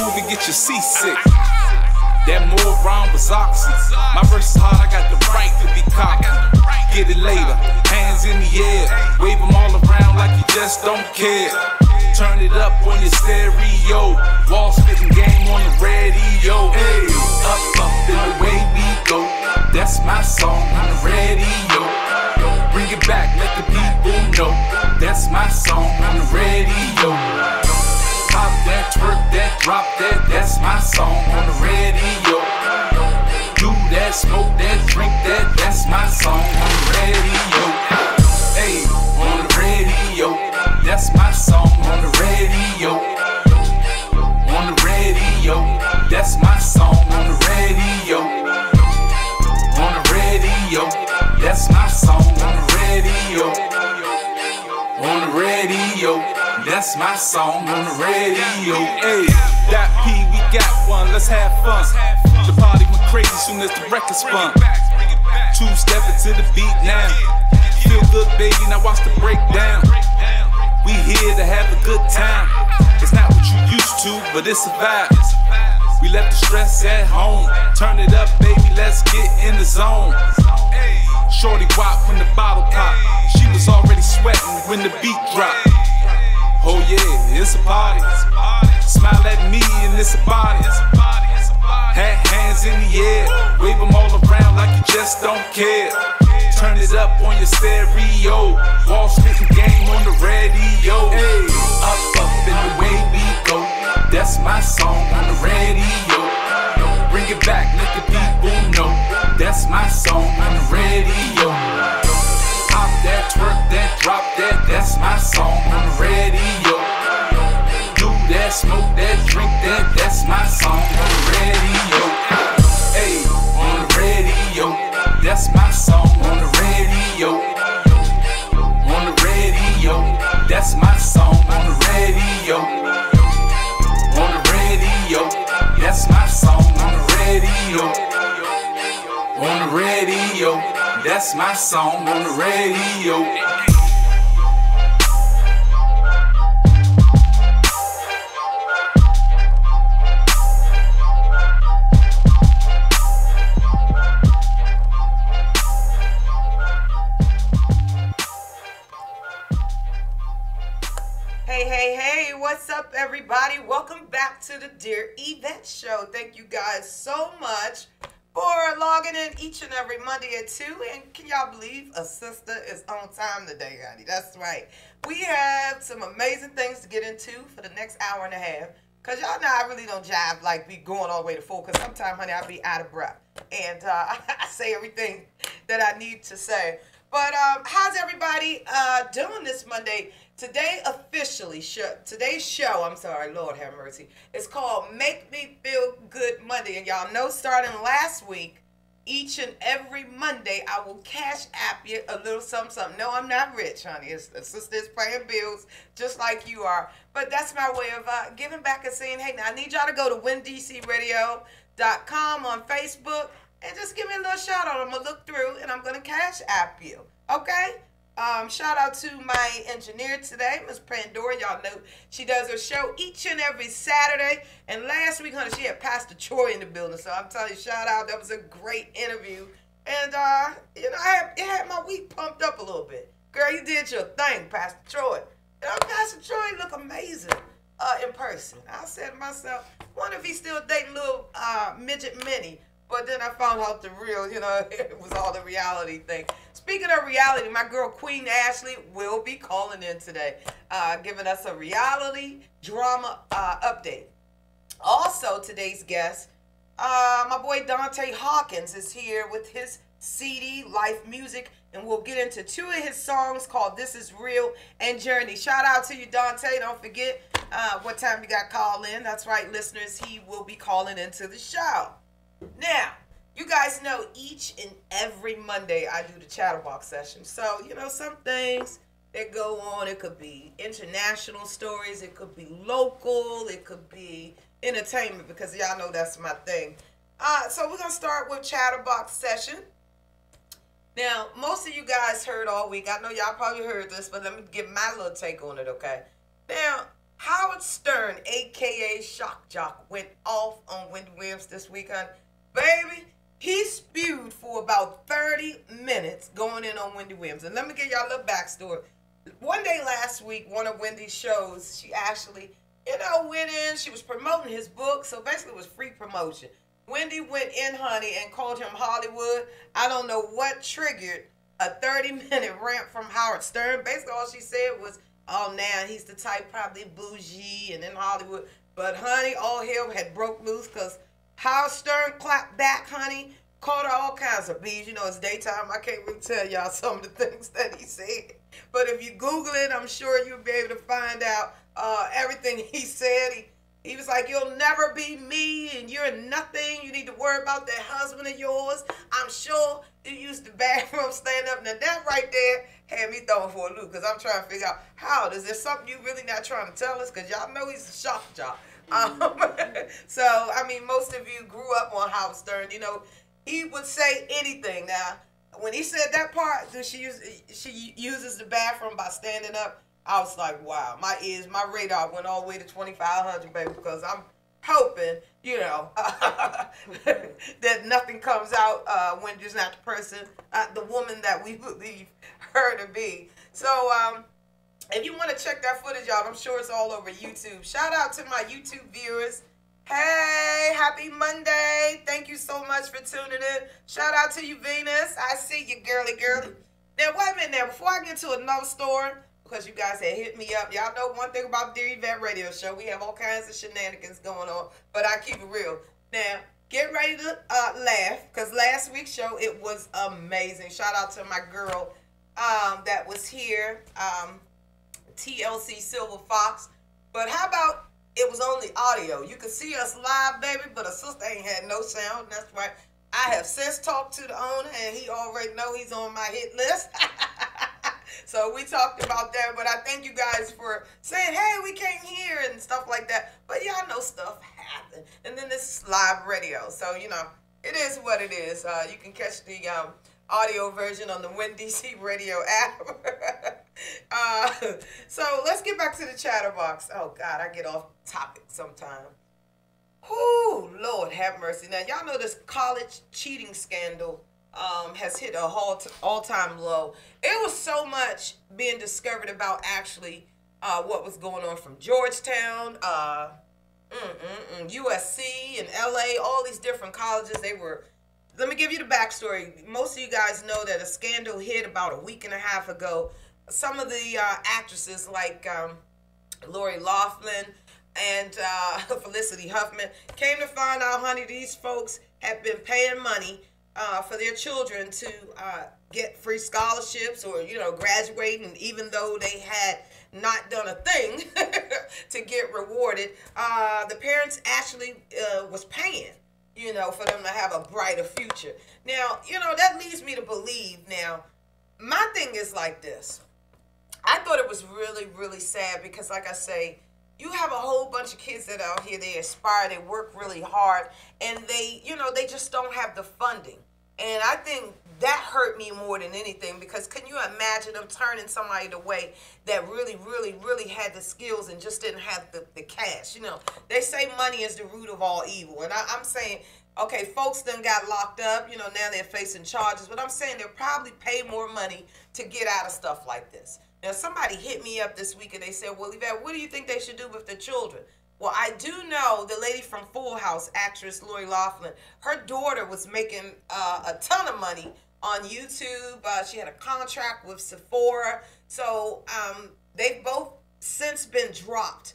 move and get you seasick. That more round was oxy. My verse is hard, I got the right to be cocky. Get it later, hands in the air, wave them all around like you just don't care. Turn it up on your stereo, wall spitting game on the radio. Hey, up in the way we go, that's my song on the radio. Bring it back, let the people know, that's my song on the radio. Pop that, twerk that, drop that, that's my song on the radio. Do that, smoke that, drink that, that's my song on the radio. Hey, on the radio, that's my song on the radio. On the radio, that's my song on the radio. On the radio, that's my song on the radio. On the radio, that's my song on the radio. Hey, that P, we got one, let's have fun. The party went crazy soon as the record spun. Two-step into the beat now. Feel good, baby, now watch the breakdown. We here to have a good time. It's not what you used to, but it's a vibe. We left the stress at home. Turn it up, baby, let's get in the zone. Shorty wop when the bottle pop. She was already sweating when the beat dropped. Oh yeah, it's a party. Smile at me and it's a body. Hands in the air, wave them all around like you just don't care. Turn it up on your stereo, wall spitting game on the radio. Hey, up in the way we go, that's my song on the radio. Bring it back, let the people know, that's my song on the radio. Pop that, twerk that, drop that, that's my song on the radio. Do that, smoke that, drink that, that's my song on the radio. Hey, on the radio, that's my song on the radio. On the radio, that's my song on the radio. On the radio, that's my song on the radio. On the radio, that's my song on the radio. Hey, what's up, everybody? Welcome back to the Dear Yvette Show. Thank you guys so much for logging in each and every Monday at 2. And can y'all believe a sister is on time today, honey? That's right. We have some amazing things to get into for the next hour and a half. Because y'all know I really don't jive like be going all the way to full. Because sometimes, honey, I'll be out of breath. And I say everything that I need to say. But how's everybody doing this Monday? Today's show, I'm sorry, Lord have mercy, it's called Make Me Feel Good Monday. And y'all know starting last week, each and every Monday, I will cash app you a little something. No, I'm not rich, honey. It's the sisters paying bills just like you are. But that's my way of giving back and saying, hey, now I need y'all to go to windcradio.com on Facebook and just give me a little shout out. I'm going to look through and I'm going to cash app you. Okay? Shout out to my engineer today, Miss Pandora. Y'all know she does her show each and every Saturday. And last week, honey, she had Pastor Troy in the building. So I'm telling you, shout out. That was a great interview. And, you know, it had my week pumped up a little bit. Girl, you did your thing, Pastor Troy. You know, Pastor Troy look amazing in person. I said to myself, wonder if he's still dating little midget Minnie. But then I found out the real, you know, it was all the reality thing. Speaking of reality, my girl Queen Ashley will be calling in today, giving us a reality drama update. Also, today's guest, my boy Dante Hawkins is here with his CD, Life Music, and we'll get into 2 of his songs called This Is Real and Journey. Shout out to you, Dante. Don't forget what time you got called in. That's right, listeners, he will be calling into the show. Now, you guys know each and every Monday I do the Chatterbox session. So, you know, some things that go on, it could be international stories, it could be local, it could be entertainment, because y'all know that's my thing. So we're going to start with Chatterbox session. Now, most of you guys heard all week. I know y'all probably heard this, but let me give my little take on it, okay? Now, how Howard Stern, a.k.a. Shock Jock, went off on Wendy Williams this week, honey. Baby, he spewed for about 30 minutes going in on Wendy Williams. And let me give y'all a little backstory. One day last week, one of Wendy's shows, she actually, went in. She was promoting his book, so basically it was free promotion. Wendy went in, honey, and called him Hollywood. I don't know what triggered a 30-minute rant from Howard Stern. Basically, all she said was, oh, now he's the type probably bougie and in Hollywood. But, honey, all hell had broke loose because Howard Stern clapped back, honey, called her all kinds of bees. It's daytime. I can't really tell y'all some of the things that he said. But if you Google it, I'm sure you'll be able to find out everything he said. He was like, you'll never be me and you're nothing. You need to worry about that husband of yours. I'm sure you used the bathroom stand up. Now that right there had me throwing for a loop because I'm trying to figure out how. Is there something you really not trying to tell us? Because y'all know he's a shock jock. So, I mean, most of you grew up on Howard Stern. He would say anything. Now, when he said that part, she uses the bathroom by standing up, I was like, wow, my radar went all the way to 2,500, baby, because I'm hoping, that nothing comes out when there's not the person, the woman that we believe her to be. So, if you want to check that footage out, I'm sure it's all over YouTube. Shout out to my YouTube viewers. Hey, happy Monday. Thank you so much for tuning in. Shout out to you, Venus. I see you, girly. Now, wait a minute now. Before I get to another story, because you guys had hit me up. Y'all know one thing about Dear Yvette radio show. We have all kinds of shenanigans going on, but I keep it real. Now, get ready to laugh, because last week's show, it was amazing. Shout out to my girl that was here, TLC Silver Fox. But how about it was only audio? You could see us live, baby, but a sister ain't had no sound. That's right. I have since talked to the owner, and he already know he's on my hit list. So we talked about that, but I thank you guys for saying, hey, we can't hear and stuff like that. But y'all know stuff happen. And then this is live radio. So, it is what it is. You can catch the audio version on the WinDC radio app. So let's get back to the chatterbox. Oh, God, I get off topic sometime. Whoo, Lord have mercy. Now, y'all know this college cheating scandal has hit a all-time low. It was so much being discovered about actually what was going on from Georgetown, USC, and LA, all these different colleges. Let me give you the backstory. Most of you guys know that a scandal hit about a week and a half ago. Some of the actresses like Lori Loughlin and Felicity Huffman came to find out, honey, these folks have been paying money for their children to get free scholarships or, graduating, even though they had not done a thing to get rewarded. The parents actually was paying, for them to have a brighter future. Now, that leads me to believe. Now, my thing is like this. I thought it was really, really sad because, like I say, you have a whole bunch of kids that are out here, they aspire, they work really hard, and they just don't have the funding. And I think that hurt me more than anything because can you imagine them turning somebody away that really, really, really had the skills and just didn't have the cash? They say money is the root of all evil. And I'm saying, okay, folks done got locked up, now they're facing charges, but I'm saying they'll probably pay more money to get out of stuff like this. Now, somebody hit me up this week and they said, well, Yvette, what do you think they should do with the children? Well, I do know the lady from Full House, actress Lori Loughlin, her daughter was making a ton of money on YouTube. She had a contract with Sephora. So they've both since been dropped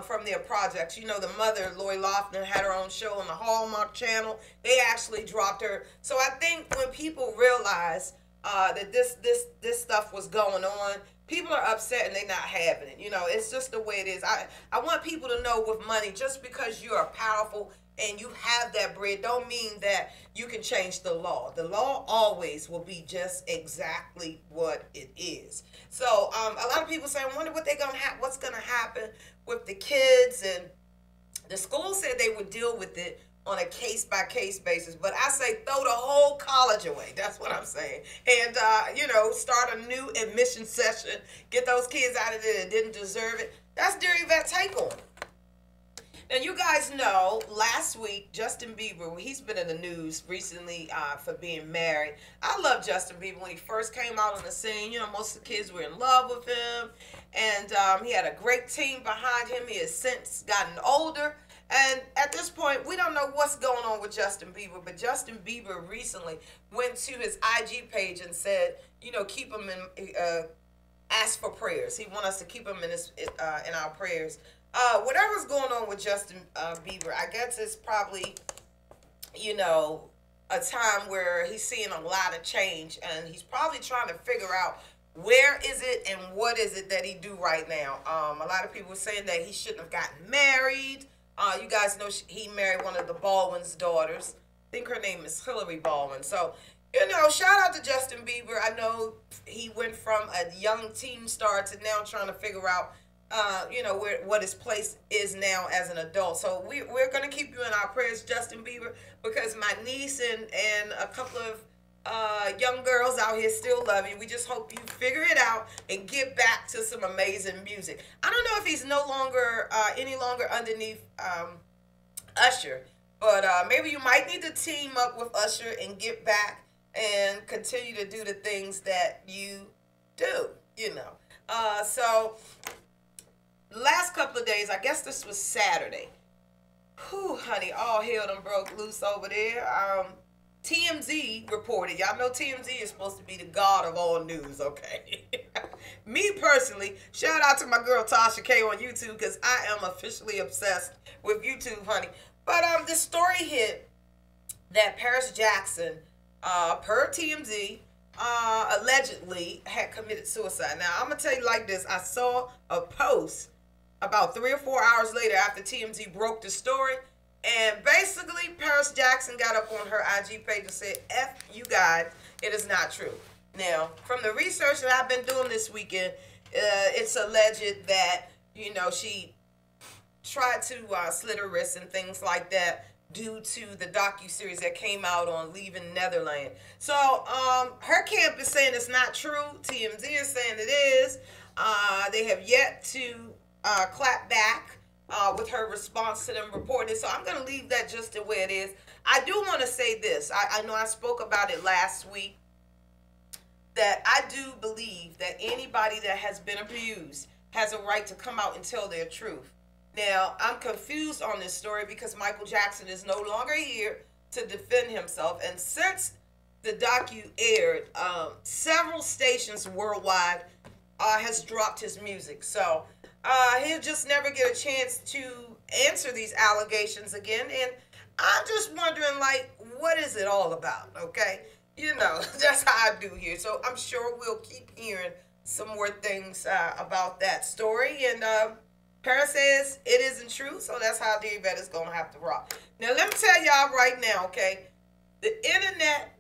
from their projects. The mother, Lori Loughlin, had her own show on the Hallmark Channel. They actually dropped her. So I think when people realize that this stuff was going on, people are upset and they're not having it. It's just the way it is. I want people to know with money, just because you are powerful and you have that bread, don't mean that you can change the law. The law always will be just exactly what it is. So a lot of people say, I wonder what's going to happen with the kids. And the school said they would deal with it on a case-by-case basis. But I say throw the whole college away. That's what I'm saying. And, start a new admission session. Get those kids out of there that didn't deserve it. That's Dear Yvette take on it. Now, you guys know, last week, Justin Bieber, he's been in the news recently for being married. I love Justin Bieber. When he first came out on the scene, you know, most of the kids were in love with him. And he had a great team behind him. He has since gotten older. And at this point, we don't know what's going on with Justin Bieber. But Justin Bieber recently went to his IG page and said, you know, keep him in, ask for prayers. He wants us to keep him in our prayers. Whatever's going on with Justin Bieber, I guess it's probably, you know, a time where he's seeing a lot of change, and he's probably trying to figure out where is it and what is it that he do right now. A lot of people are saying that he shouldn't have gotten married. You guys know he married one of the Baldwin's daughters. I think her name is Hillary Baldwin. So, you know, shout out to Justin Bieber. I know he went from a young teen star to now trying to figure out you know, what his place is now as an adult. So we're going to keep you in our prayers, Justin Bieber, because my niece and a couple of young girls out here still love you. We just hope you figure it out and get back to some amazing music. I don't know if he's no longer, any longer underneath Usher, but maybe you might need to team up with Usher and get back and continue to do the things that you do, you know. So last couple of days, I guess this was Saturday. Whew, honey, all hell done broke loose over there. TMZ reported. Y'all know TMZ is supposed to be the god of all news, okay? Me personally, shout out to my girl Tasha K on YouTube, because I am officially obsessed with YouTube, honey. But the story hit that Paris Jackson, per TMZ, allegedly had committed suicide. Now, I'm going to tell you like this. I saw a post about 3 or 4 hours later after TMZ broke the story. And basically, Paris Jackson got up on her IG page and said, F you guys, it is not true. Now, from the research that I've been doing this weekend, it's alleged that, you know, she tried to slit her wrists and things like that due to the docuseries that came out on Leaving Netherlands. So, her camp is saying it's not true. TMZ is saying it is. They have yet to clap back with her response to them reporting it. So I'm going to leave that just the way it is. I do want to say this. I know I spoke about it last week, that I do believe that anybody that has been abused has a right to come out and tell their truth. Now, I'm confused on this story because Michael Jackson is no longer here to defend himself. And since the docu aired, several stations worldwide has dropped his music. So he'll just never get a chance to answer these allegations again. And I'm just wondering, like, what is it all about, okay? You know, that's how I do here. So I'm sure we'll keep hearing some more things about that story. And Paris says it isn't true, so that's how the Yvette is going to have to rock. Now, let me tell y'all right now, okay? The internet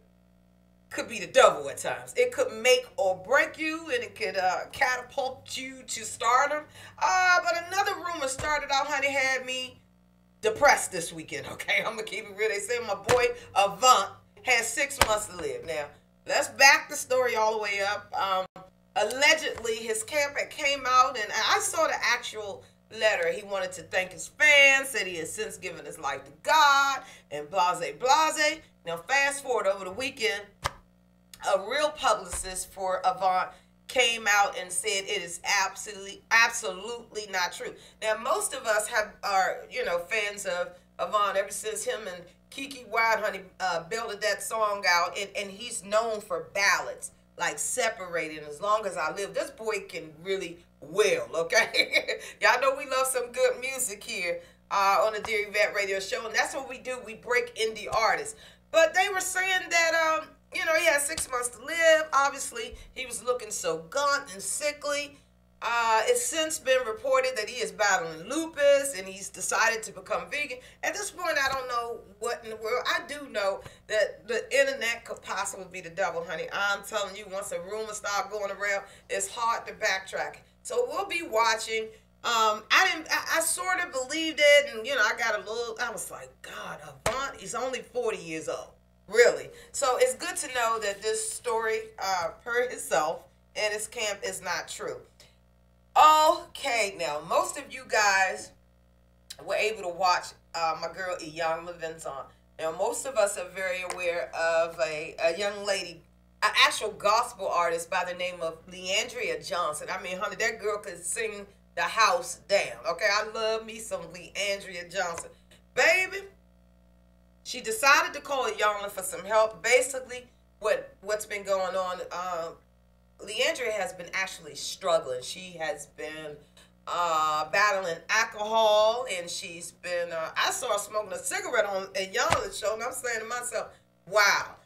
could be the devil at times. It could make or break you, and it could catapult you to stardom. But another rumor started out, honey, had me depressed this weekend, okay? I'm going to keep it real. They say my boy Yvette has 6 months to live. Now, let's back the story all the way up. Allegedly, his camp had came out, and I saw the actual letter. He wanted to thank his fans, said he has since given his life to God, and blase, blase. Now, fast forward over the weekend, a real publicist for Yvette came out and said it is absolutely not true. Now, most of us are, you know, fans of Yvette ever since him and Kiki Wild Honey belted that song out, and he's known for ballads like Separated, As Long As I Live. This boy can really wail, okay? Y'all know we love some good music here on the Dear Yvette radio show, and that's what we do. We break indie artists. But they were saying that, you know, he had 6 months to live. Obviously, he was looking so gaunt and sickly. It's since been reported that he is battling lupus and he's decided to become vegan. At this point, I don't know what in the world. I do know that the internet could possibly be the devil, honey. I'm telling you, once a rumor starts going around, it's hard to backtrack. So we'll be watching. I sort of believed it, and, you know, I was like, God, Yvette, he's only 40 years old. Really. So it's good to know that this story, per himself and his camp, is not true. Okay, now, most of you guys were able to watch my girl Yvette on. Now, most of us are very aware of a young lady, an actual gospel artist by the name of Leandria Johnson. I mean, honey, that girl could sing the house down. Okay, I love me some Leandria Johnson. Baby, she decided to call Yvette for some help. Basically, what's been going on, Leandria has been actually struggling. She has been battling alcohol, and she's been, I saw her smoking a cigarette on Yvonne's show, and I'm saying to myself, wow,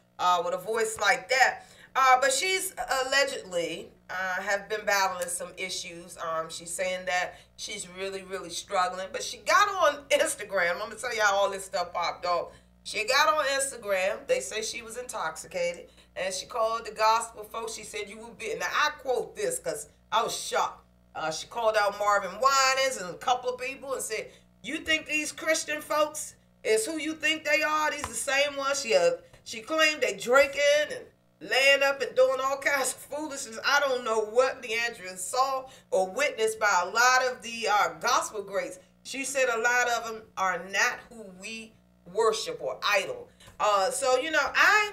with a voice like that. But she's allegedly have been battling some issues. She's saying that she's really, really struggling. But she got on Instagram. I'm going to tell you how all this stuff popped off. She got on Instagram. They say she was intoxicated. And she called the gospel folks. She said, you will be. Now, I quote this because I was shocked. She called out Marvin Winans and a couple of people and said, you think these Christian folks is who you think they are? These the same ones? She claimed they drinking and laying up and doing all kinds of foolishness. I don't know what Leandria saw or witnessed by a lot of the gospel greats. She said a lot of them are not who we worship or idol. So, you know, I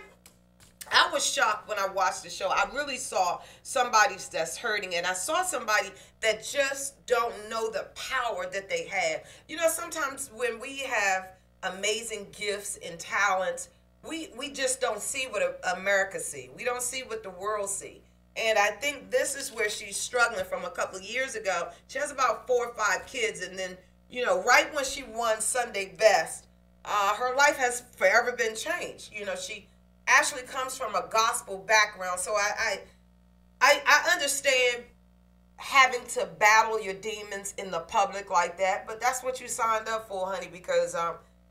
was shocked when I watched the show. I really saw somebody that's hurting, and I saw somebody that just don't know the power that they have. You know, sometimes when we have amazing gifts and talents, we just don't see what America see. We don't see what the world see. And I think this is where she's struggling from a couple of years ago. She has about 4 or 5 kids, and then, you know, right when she won Sunday Best, her life has forever been changed. You know, she actually comes from a gospel background, so I understand having to battle your demons in the public like that, but that's what you signed up for, honey, because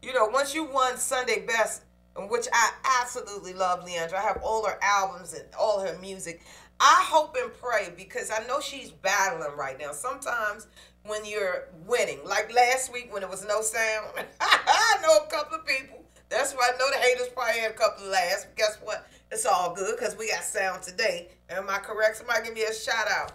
you know, once you won Sunday Best, which I absolutely love Leandria, I have all her albums and all her music. I hope and pray, because I know she's battling right now. Sometimes when you're winning, like last week when there was no sound, I know a couple of people. That's why I know the haters probably had a couple of laughs. But guess what? It's all good because we got sound today. Am I correct? Somebody give me a shout out.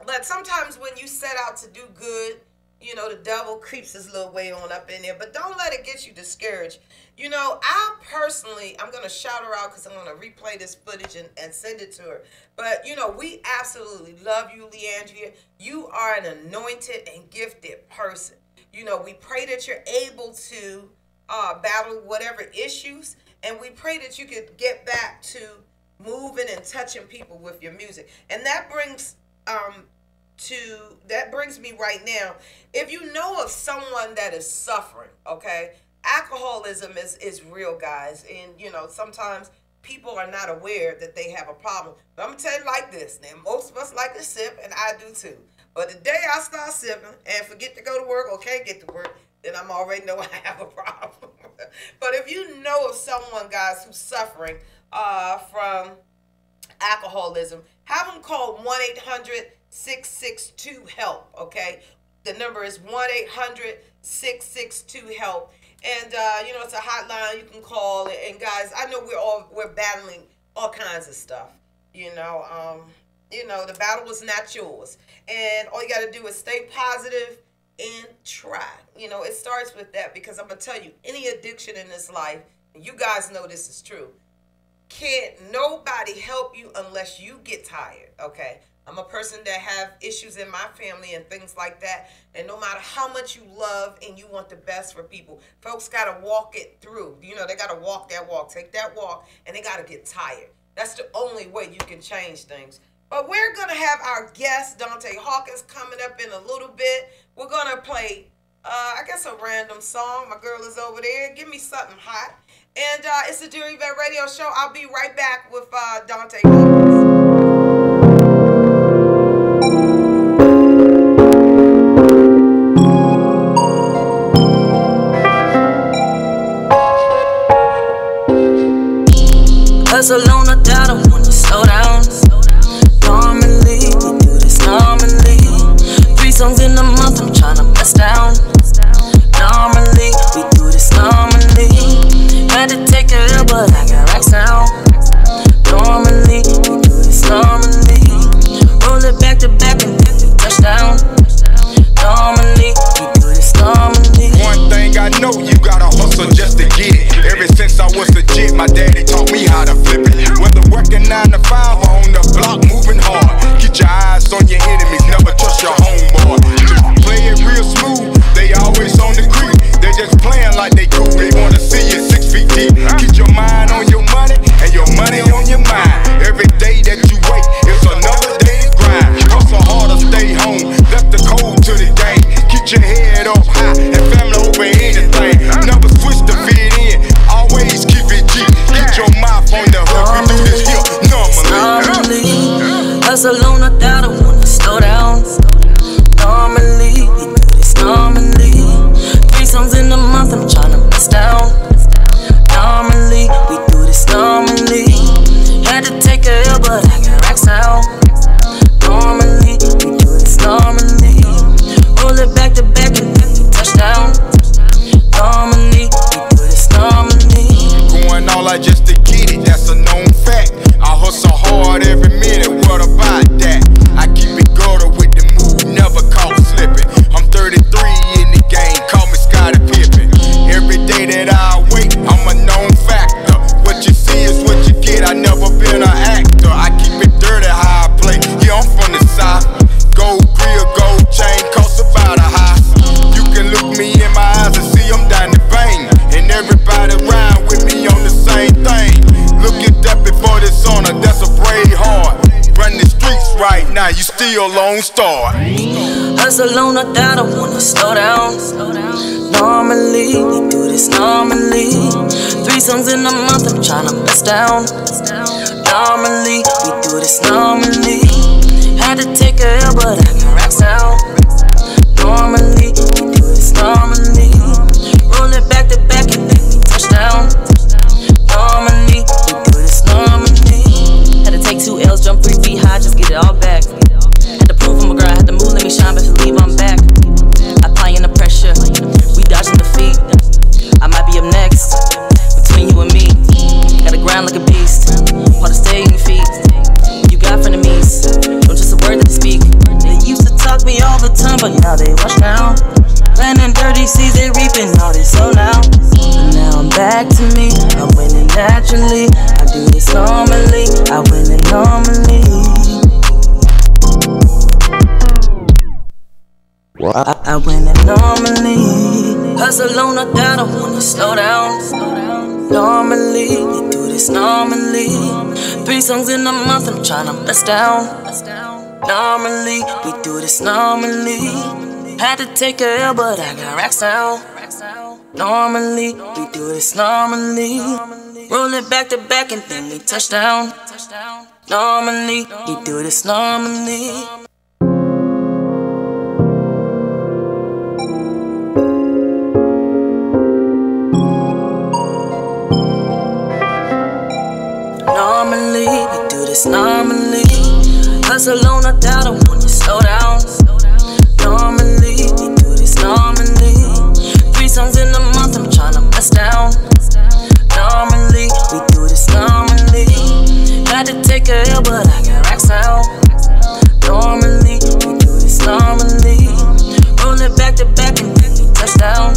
But sometimes when you set out to do good, you know, the devil creeps his little way on up in there. But don't let it get you discouraged. You know, I'm going to shout her out because I'm going to replay this footage and send it to her. But, you know, we absolutely love you, Leandria. You are an anointed and gifted person. You know, we pray that you're able to battle whatever issues, and we pray that you could get back to moving and touching people with your music. And that brings me right now. If you know of someone that is suffering, okay, alcoholism is real, guys, and you know, sometimes people are not aware that they have a problem. But I'm gonna tell you like this. Now, most of us like to sip, and I do too. But the day I start sipping and forget to go to work or can't get to work, then I'm already know I have a problem. But if you know of someone, guys, who's suffering from alcoholism, have them call 1-800-662-HELP, okay? The number is 1-800-662-HELP. And, you know, it's a hotline you can call. And, guys, I know we're battling all kinds of stuff, you know. The battle is not yours. And all you got to do is stay positive and try. You know, it starts with that, because I'm going to tell you, any addiction in this life, and you guys know this is true, can't nobody help you unless you get tired, okay? I'm a person that have issues in my family and things like that, and no matter how much you love and you want the best for people, folks got to walk it through. You know, they got to walk that walk, take that walk, and they got to get tired. That's the only way you can change things. But we're going to have our guest, Dante Hawkins, coming up in a little bit. We're going to play, I guess, a random song. My girl is over there. Give me something hot. And it's the Dear Yvette Radio Show. I'll be right back with Dante Hawkins. Hustle on the data when you slow down. Normally, we do this normally. 3 songs in a month, I'm tryna bust down. Normally, we do this normally. Had to take it up, but I got racks now. Normally, we do this normally. don't start. Hustle on a doubt, I wanna slow down. Normally, we do this normally. 3 songs in a month, I'm tryna bust down. Normally, we do this normally. Had to take a L, but I can racks out. Normally, we do this normally. Roll it back to back and then we touch down. Normally, we do this normally. Had to take 2 L's, jump 3 feet high, just get it all back. Had to prove I'm a girl, had to move, let me shine, best believe I'm back. Applying the pressure, we dodging defeat. I might be up next, between you and me. Gotta grind like a beast, hard to stay in your feet. You got frenemies, don't just a word that they speak. They used to talk me all the time, but now they watch now. Planting dirty seeds, they reaping all this so now. But now I'm back to me, I'm winning naturally. I do this normally, I win it normally. I win it normally. Hustle on a doubt, I wanna slow down. Normally, we do this normally. 3 songs in a month, I'm tryna bust down. Normally, we do this normally. Had to take a L, but I got racks down. Normally, we do this normally. Roll it back to back and then we touch down. Normally, we do this normally. Normally, we do this normally. Hustle on a doubt, I wanna slow down. Normally, we do this normally. 3 songs in a month, I'm tryna bust down. Normally, we do this normally. Had to take a L, but I got racks out. Normally, we do this normally. Roll it back to back and then we touch down.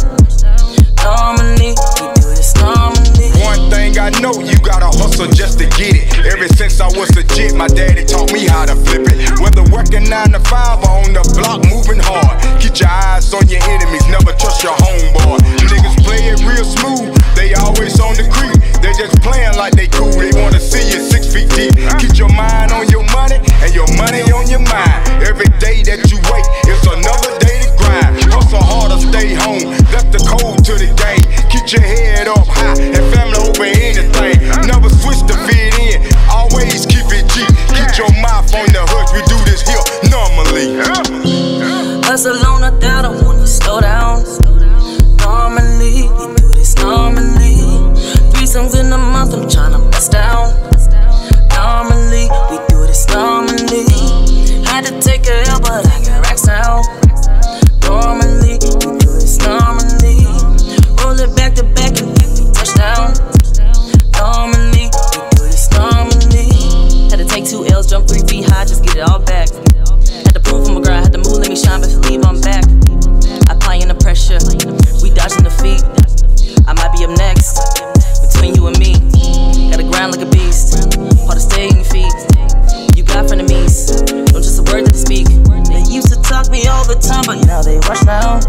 Normally, we do this normally. One thing I know, you gotta hustle just to get it. Ever since I was a jit, my daddy taught me how to flip it. Whether working 9 to 5 or on the block moving hard. Keep your eyes on your enemies, never trust your homeboy. Niggas play it real smooth, they always on the creep. They just playing like they cool, they wanna see you 6 feet deep. Keep your mind on your money and your money on your mind. Every day that you wait, it's another day to grind. Hustle hard or stay home, that's the code to the game. Keep your head up high and family over anything. Never switch to fit in, always keep it G. Keep your mouth on the hook, we do this here normally. Hustle on a doubt, I wanna slow down. Normally, we do this normally. 3 songs in a month, I'm tryna bust down. Normally, we do this normally. Had to take a L, but I got racks now. Normally, we do this normally. Roll it back to back and then we touch down. Normally, we do this normally. Had to take 2 L's, jump 3 feet high, just get it all back. Had to prove I'm a girl, had to move, let me shine, best believe I'm back. Applying the pressure, we dodging defeat. I might be up next, between you and me. Gotta grind like a beast, hard to stay in your feet. You got frenemies, don't just a word that they speak. They used to talk me all the time, but now they watch now.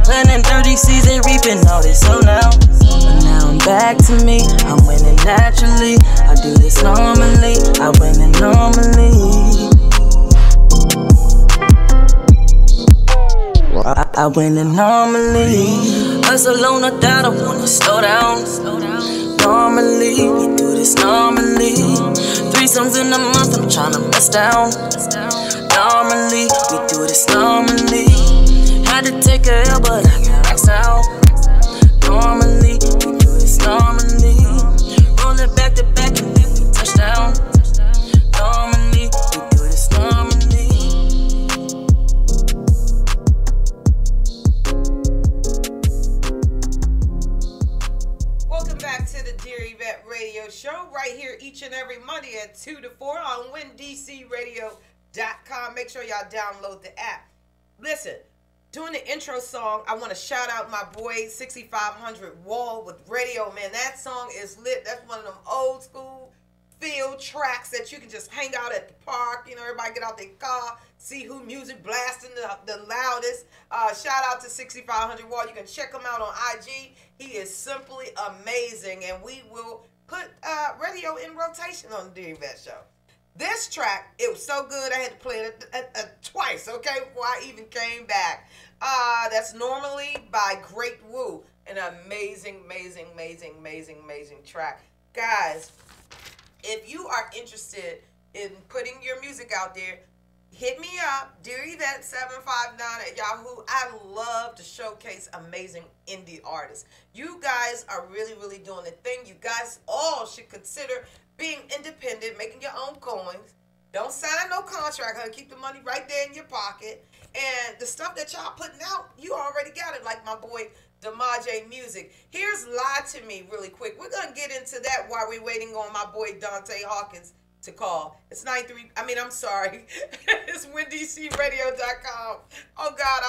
Planting dirty seeds, they reaping all they sow now. But now I'm back to me, I'm winning naturally. I do this normally, I win it normally. I win it normally. Hustle on a doubt, I wanna slow down. Normally, we do this normally. 3 songs in a month, I'm tryna bust down. Normally, we do this normally. Had to take a L, but I got racks out. Normally, we do this normally. Roll it back to back and then we touch down. Normally, we do this normally. Welcome back to the Dear Yvette Radio Show, right here each and every Monday at 2 to 4 on WinDCRadio.com. Make sure y'all download the app. Listen, doing the intro song, I want to shout out my boy 6500 Wall with Radio. Man, that song is lit. That's one of them old school field tracks that you can just hang out at the park. You know, everybody get out their car, see who music blasting the loudest. Shout out to 6500 Wall. You can check him out on IG. He is simply amazing, and we will put radio in rotation on the Dear Yvette Show. This track, it was so good I had to play it twice, okay, before I even came back. That's Normally by Great Woo. An amazing, amazing, amazing, amazing, amazing track. Guys, if you are interested in putting your music out there, hit me up, Dear Yvette 759 at Yahoo. I love to showcase amazing indie artists. You guys are really, really doing the thing. You guys all should consider being independent, making your own coins. Don't sign no contract, honey. Keep the money right there in your pocket. And the stuff that y'all putting out, you already got it, like my boy Damaje Music. Here's Lie to Me really quick. We're going to get into that while we're waiting on my boy Dante Hawkins to call. It's 93, I'm sorry. It's WinDCRadio.com. Oh, God.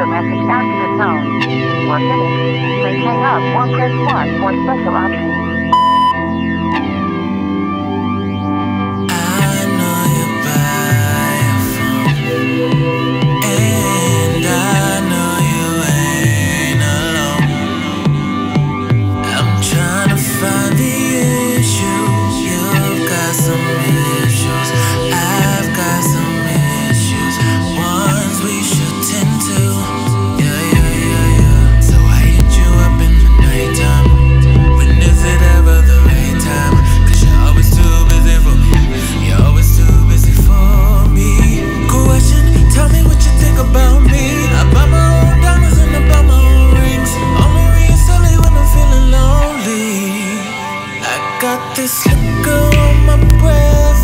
A message after the tone. Or finished, you may hang up or press 1 for special options. I know you're by your phone, and I know you ain't alone. I'm trying to find the issue. You've got some issues, I've got some issues, ones we should tend to. So I hit you up in the nighttime. When is it ever the right time? 'Cause you're always too busy for me. You're always too busy for me. Question, tell me what you think about me. I buy my own diamonds and I buy my own rings. Only real silly when I'm feeling lonely. I got this liquor on my breath,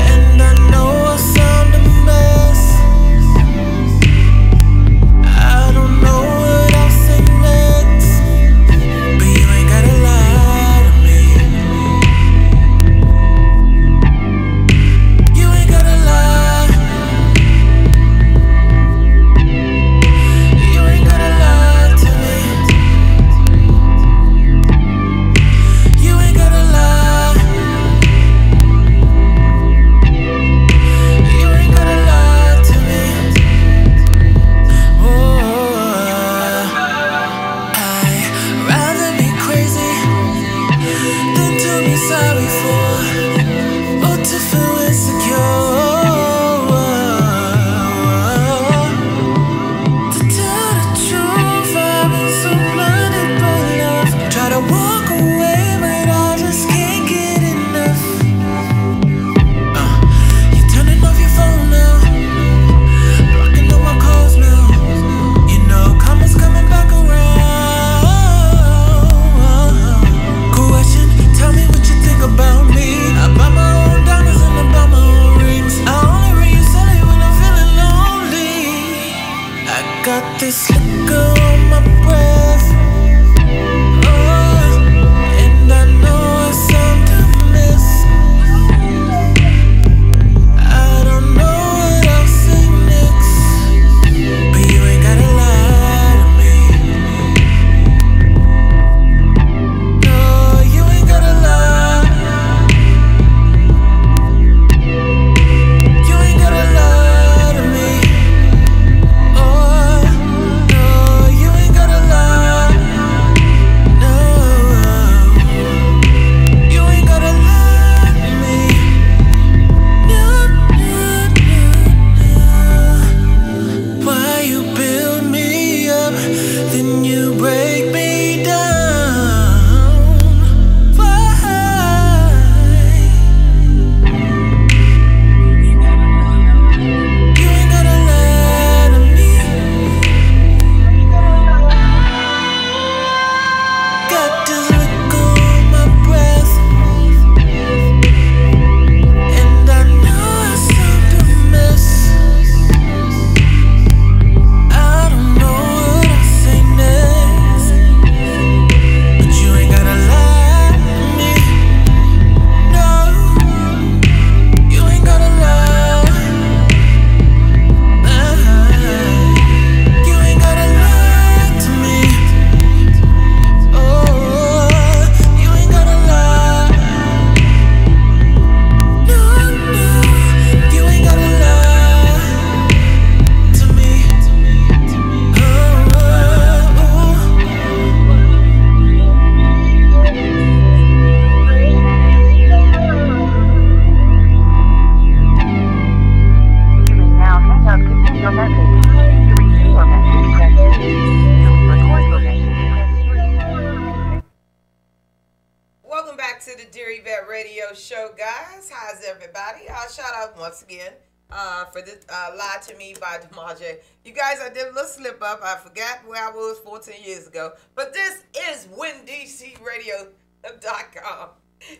and I know I sound a mess. I don't know what I'll say next, but you ain't gotta lie to me. You ain't gotta lie. You ain't gotta lie to me. You ain't gotta lie. You ain't gotta lie to me. I'd rather be crazy than to be sorry for, or to feel insecure. To tell the truth, I've been so blinded by love. Try to walk away, but I just can't get enough. You turning off your phone now, blocking all my calls now. You know karma's coming back around. Question, tell me what you think about me. I buy my own diamonds and I buy my own rings. I only read silly when I'm feeling lonely. I got this liquor on my breath, and I know I sound a mess. I don't know what I'll say next, but you ain't gotta lie to me. No, you ain't gotta lie. You ain't gotta lie to me. Oh, no, you ain't gotta lie. Radio Show, guys. How's everybody? Shout out once again for this Lie to Me by DeMarge. You guys, I did a little slip up. I forgot where I was 14 years ago. But this is WinDCRadio.com.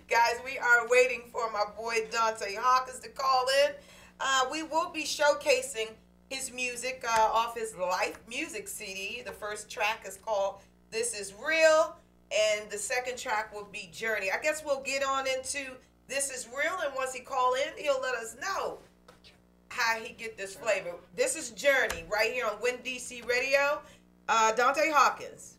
Guys, we are waiting for my boy Dante Hawkins to call in. We will be showcasing his music off his Life Music CD. The first track is called This Is Real, and the second track will be Journey. I guess we'll get on into This Is Real, and once he call in, he'll let us know how he get this flavor. This is Journey right here on WinDC Radio. Dante Hawkins.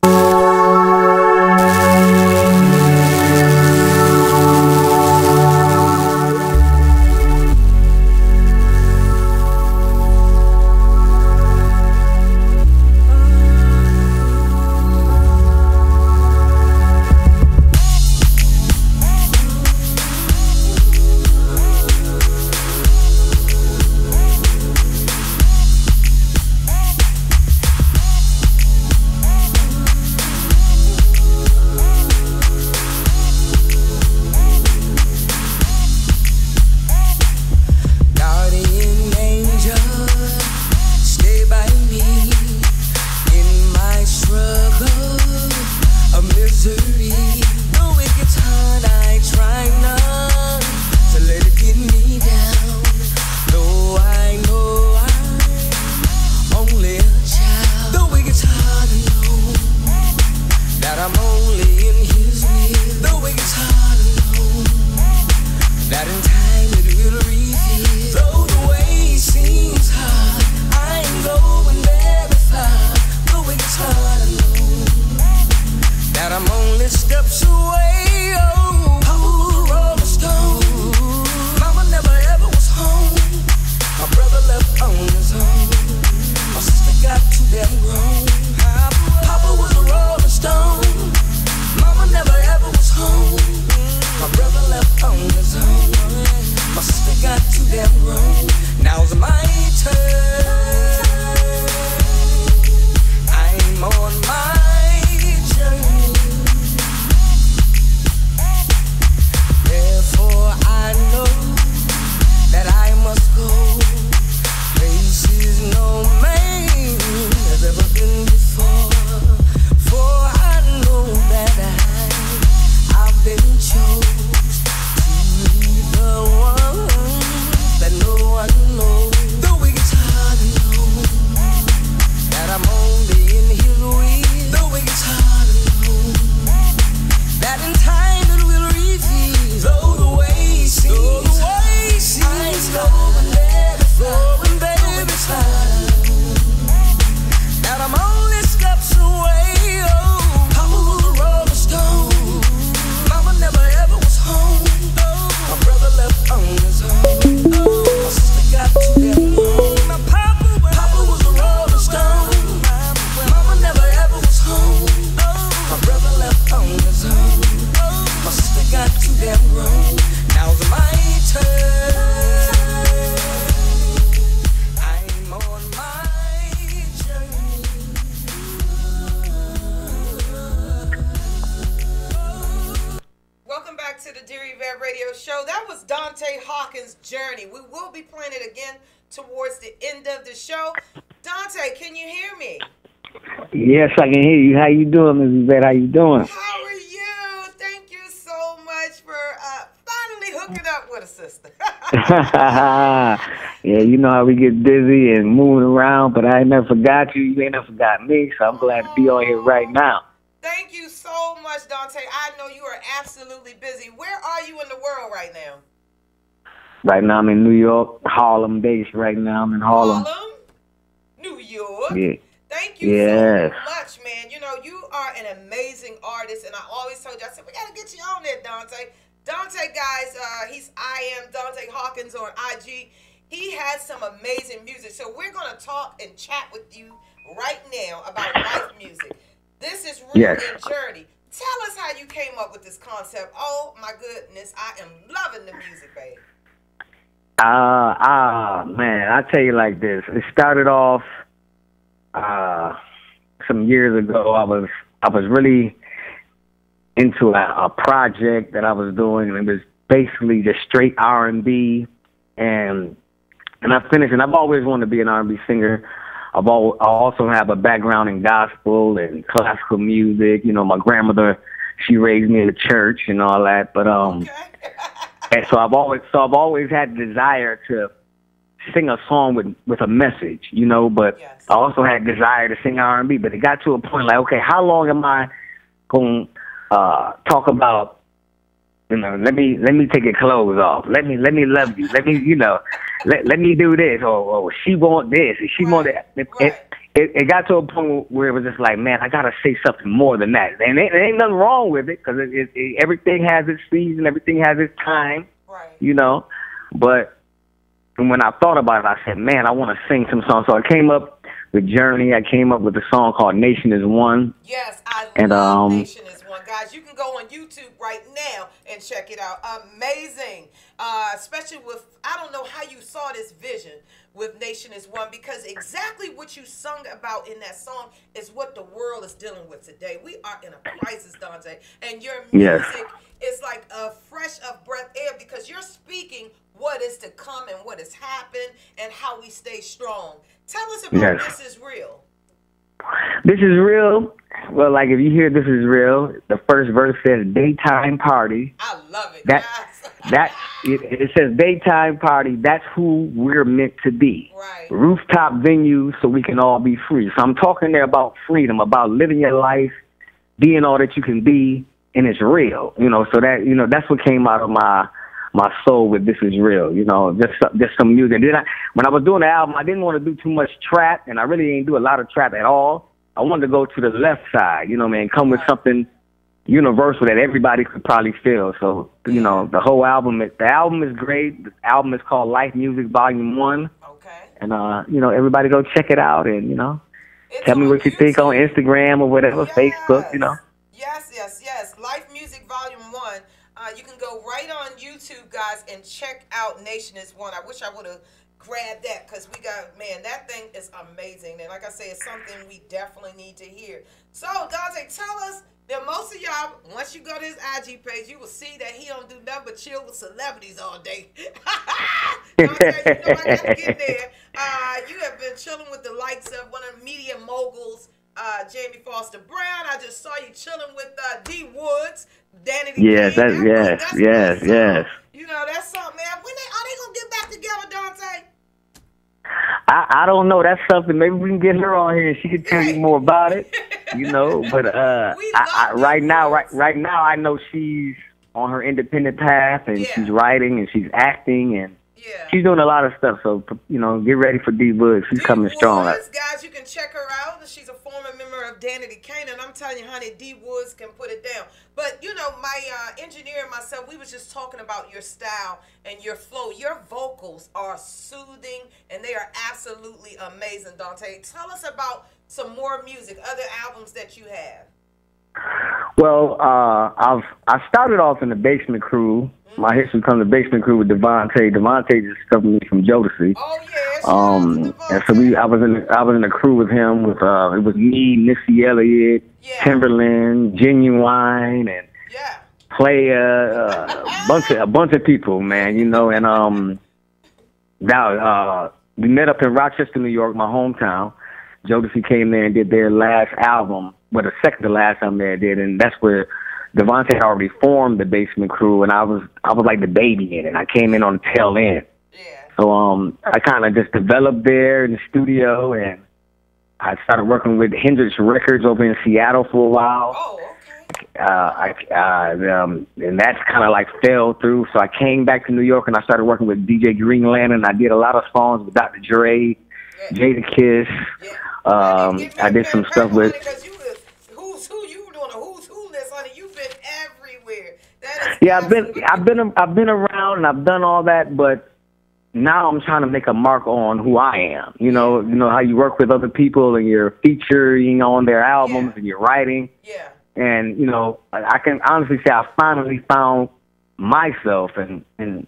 To the Dear Yvette Radio Show. That was Dante Hawkins' Journey. We will be playing it again towards the end of the show. Dante, can you hear me? Yes, I can hear you. How you doing, Ms. Yvette? How you doing? How are you? Thank you so much for finally hooking up with a sister. Yeah, you know how we get busy and moving around, but I ain't never forgot you. You ain't never forgot me, so I'm glad to be on here right now. Thank you so much, Dante. I know you are absolutely busy. Where are you in the world right now? Right now I'm in New York, Harlem based right now. I'm in Harlem. Harlem? New York? Yeah. Thank you so much, man. You know, you are an amazing artist, and I always told you, I said, we got to get you on there, Dante. Dante, guys, I am Dante Hawkins on IG. He has some amazing music, so we're going to talk and chat with you right now about life music. This is Real and Journey. Tell us how you came up with this concept. Oh, my goodness. I am loving the music, babe. Man, I tell you like this. It started off some years ago. I was really into a project that I was doing, and it was basically just straight R&B, and I finished. And I've always wanted to be an R&B singer. I also have a background in gospel and classical music. You know, my grandmother, she raised me in the church and all that. But and so I've always had the desire to sing a song with a message, you know. But I also had desire to sing R&B. But it got to a point like, okay, how long am I going to talk about? You know, let me take your clothes off. Let me love you. Let me, you know, let me do this. Or she want this. And she want that. It got to a point where it was just like, man, I gotta say something more than that. And there ain't nothing wrong with it, because everything has its season, everything has its time. Right. You know. But when I thought about it, I said, man, I want to sing some songs. So I came up with Journey. I came up with a song called "Nation Is One." Yes, I love "Nation Is One." Guys, you can go on YouTube right now and check it out. Amazing. Especially with, I don't know how you saw this vision with "Nation Is One," because exactly what you sung about in that song is what the world is dealing with today. We are in a crisis, Dante, and your music is like a fresh of breath air, because you're speaking what is to come and what has happened and how we stay strong. Tell us about This Is Real. This is real. Well, like if you hear "This Is Real," the first verse says "daytime party." I love it. It says "daytime party." That's who we're meant to be. Right. Rooftop venues, so we can all be free. So I'm talking there about freedom, about living your life, being all that you can be, and it's real. You know, so that, you know, that's what came out of my soul with "This Is Real." You know, just some music. When I was doing the album, I didn't want to do too much trap, and I really didn't do a lot of trap at all. I wanted to go to the left side, you know, man, come with something universal that everybody could probably feel. So, you know, the album is great. The album is called Life Music Volume 1. Okay. And, you know, everybody go check it out and, you know, tell me what you think on Instagram or whatever, Facebook, you know. Yes. Life Music Volume 1. You can go right on YouTube, guys, and check out "Nation Is One." I wish I would have grabbed that, because we got, man, that thing is amazing. And like I say, it's something we definitely need to hear. So, Dante, tell us that most of y'all, once you go to his IG page, you will see that he don't do nothing but chill with celebrities all day. Dante, you know I got to get there. You have been chilling with the likes of one of the media moguls, Jamie Foster Brown. I just saw you chilling with D Woods, Danny. Yes. You know, that's something, man. When are they gonna get back together, Dante? I don't know. That's something. Maybe we can get her on here and she can tell you more about it. You know, but right now, I know she's on her independent path, and she's writing and she's acting and she's doing a lot of stuff. So, you know, get ready for D Woods. She's coming strong. Guys, you can check her out. She's a former member of Danny Kane, and I'm telling you, honey, D Woods can put it down. But, you know, my engineer and myself, we was just talking about your style and your flow. Your vocals are soothing, and they are absolutely amazing, Dante. Tell us about some more music, other albums that you have. Well, I started off in the Basement Crew. My history comes to Basement Crew with Dante. Dante just discovered me from Jodeci. Oh yeah. And so I was in a crew with him. With it was me, Missy Elliott, Timberland, Genuine, and Playa, a bunch of people, man. You know, and we met up in Rochester, New York, my hometown. Jodeci came there and did their last album, the second to last album they did, and that's where Dante had already formed the Basement Crew, and I was like the baby in it. I came in on the tail end. Yeah. So I kind of just developed there in the studio, and I started working with Hendrix Records over in Seattle for a while. Oh, okay. And that's kind of like fell through. So I came back to New York, and I started working with DJ Green Lantern. I did a lot of songs with Dr. Dre, Jada Kiss. I did some stuff with. Yeah, I've been around and I've done all that, but now I'm trying to make a mark on who I am. You know how you work with other people and you're featuring on their albums and you're writing. Yeah. And you know, I can honestly say I finally found myself in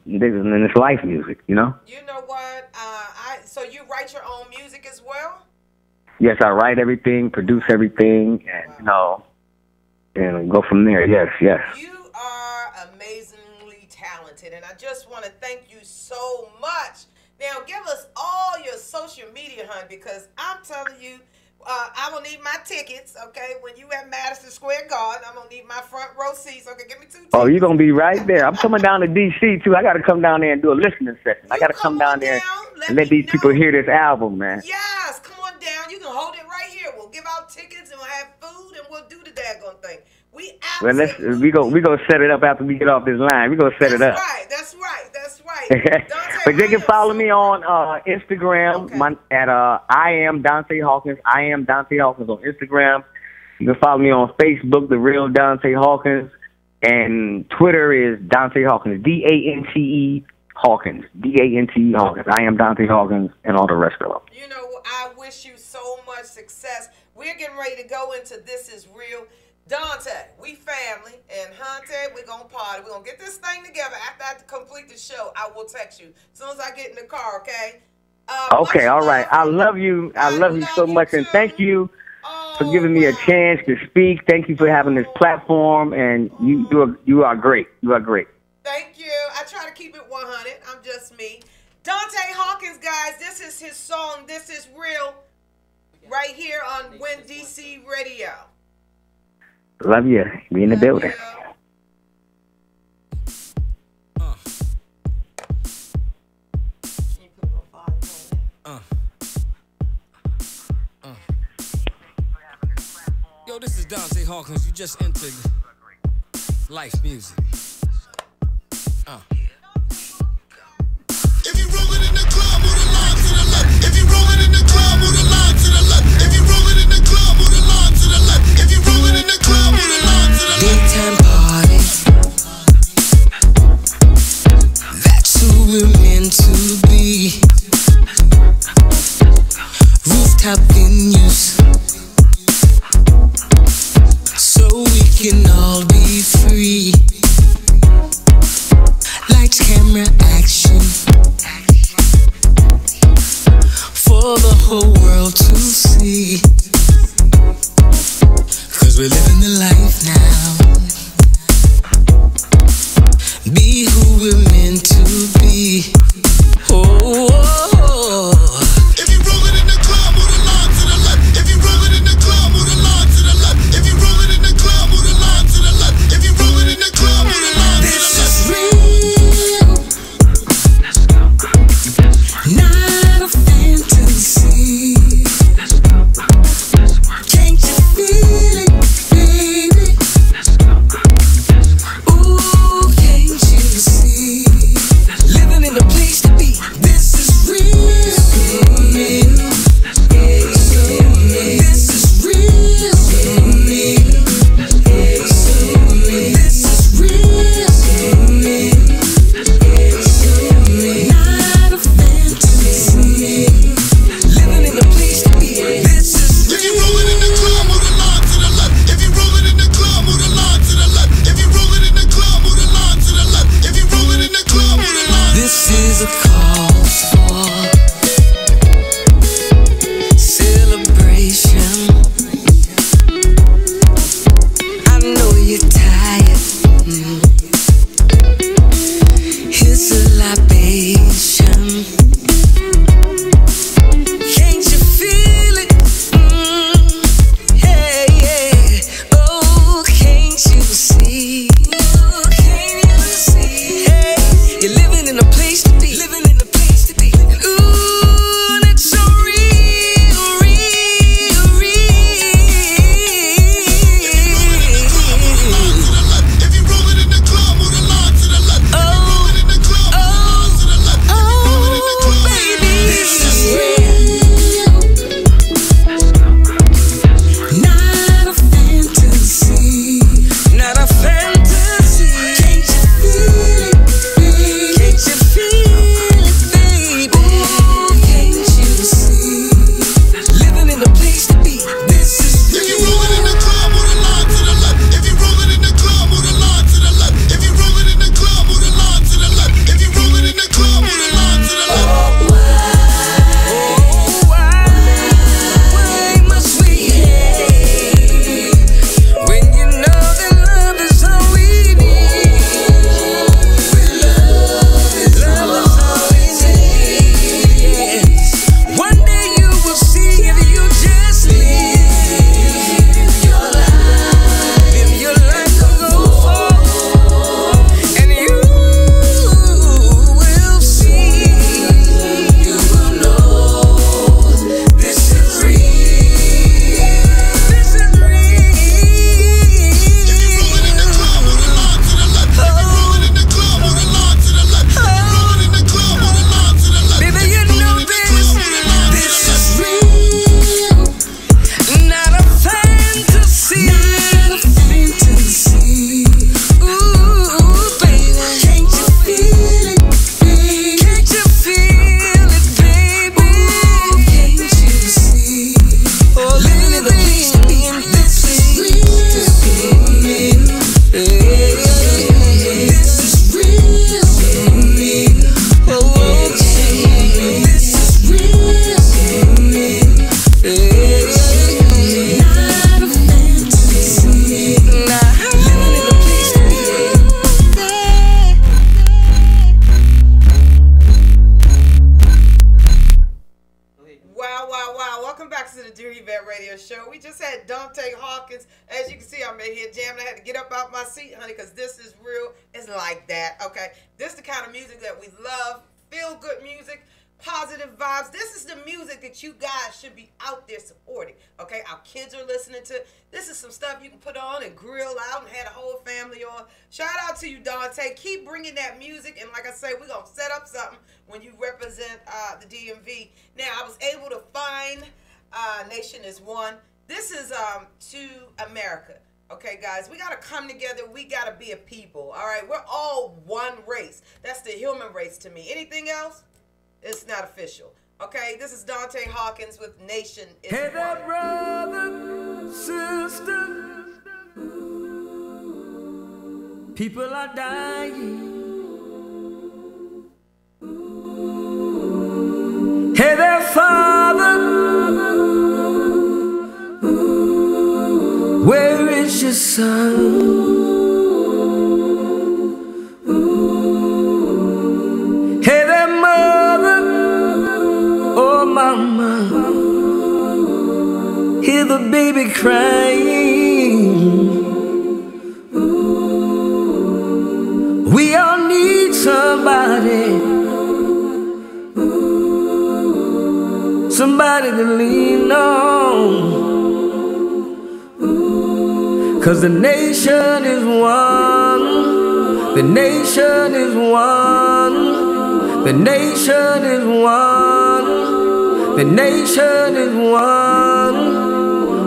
this life music. You know. You know what? So you write your own music as well? Yes, I write everything, produce everything, and you know, and go from there. Yes. You are amazingly talented. talented, and I just want to thank you so much. Now, give us all your social media, hon, because I'm telling you, I will need my tickets, okay? When you at Madison Square Garden, I'm going to need my front row seats. Okay, give me 2 tickets. Oh, you're going to be right there. I'm coming down to D.C., too. I got to come down there and do a listening session. I got to come down there and let these people hear this album, man. Yes, come on down. You can hold it right here. We'll give out tickets, and we'll have food, and we'll do the daggone thing. Well, we go set it up after we get off this line. We gonna set it up. That's right. But they can follow me on Instagram at I am Dante Hawkins. I am Dante Hawkins on Instagram. You can follow me on Facebook, The Real Dante Hawkins, and Twitter is Dante Hawkins, DANTE Hawkins, DANTE Hawkins. I am Dante Hawkins, and all the rest of them. You know, I wish you so much success. We're getting ready to go into This Is Real. Dante, we family, and Hunter, we're going to party. We're going to get this thing together. After I complete the show, I will text you as soon as I get in the car, okay? Okay, all right. I love you. I love you so much, and thank you for giving me a chance to speak. Thank you for having this platform, and you are great. You are great. Thank you. I try to keep it 100. I'm just me. Dante Hawkins, guys, this is his song, This Is Real, right here on Win DC Radio. Love you. Be in the building. Yo, this is Dante Hawkins. You just entered Life Music. If you roll it in the club, move the line to the left. If you roll it in the club, move the line to the left. If you roll it in the club, move the line to the left. If you roll it in the club, move the line to the left. Daytime parties, that's who we're meant to be. Rooftop venues, so we can all be free. know, we just had Dante Hawkins. As you can see, I'm in here jamming. I had to get up out my seat, honey, because this is real. It's like that, okay? This is the kind of music that we love. Feel good music. Positive vibes. This is the music that you guys should be out there supporting. Okay, our kids are listening to. This is some stuff you can put on and grill out and have a whole family on. Shout out to you, Dante. Keep bringing that music. And like I say, we're going to set up something when you represent the DMV. Now, I was able to find Nation is One. This is to America. Okay, guys, we got to come together. We got to be a people. All right, we're all one race. That's the human race to me. Anything else? It's not official. Okay, this is Dante Hawkins with Nation is One. Hey there, brother, sister. People are dying. Hey there, father. Where is your son? Hey there, mother. Oh, mama, hear the baby crying. We all need somebody, somebody to lean on. 'Cause the nation is one. The nation is one. The nation is one. The nation is one.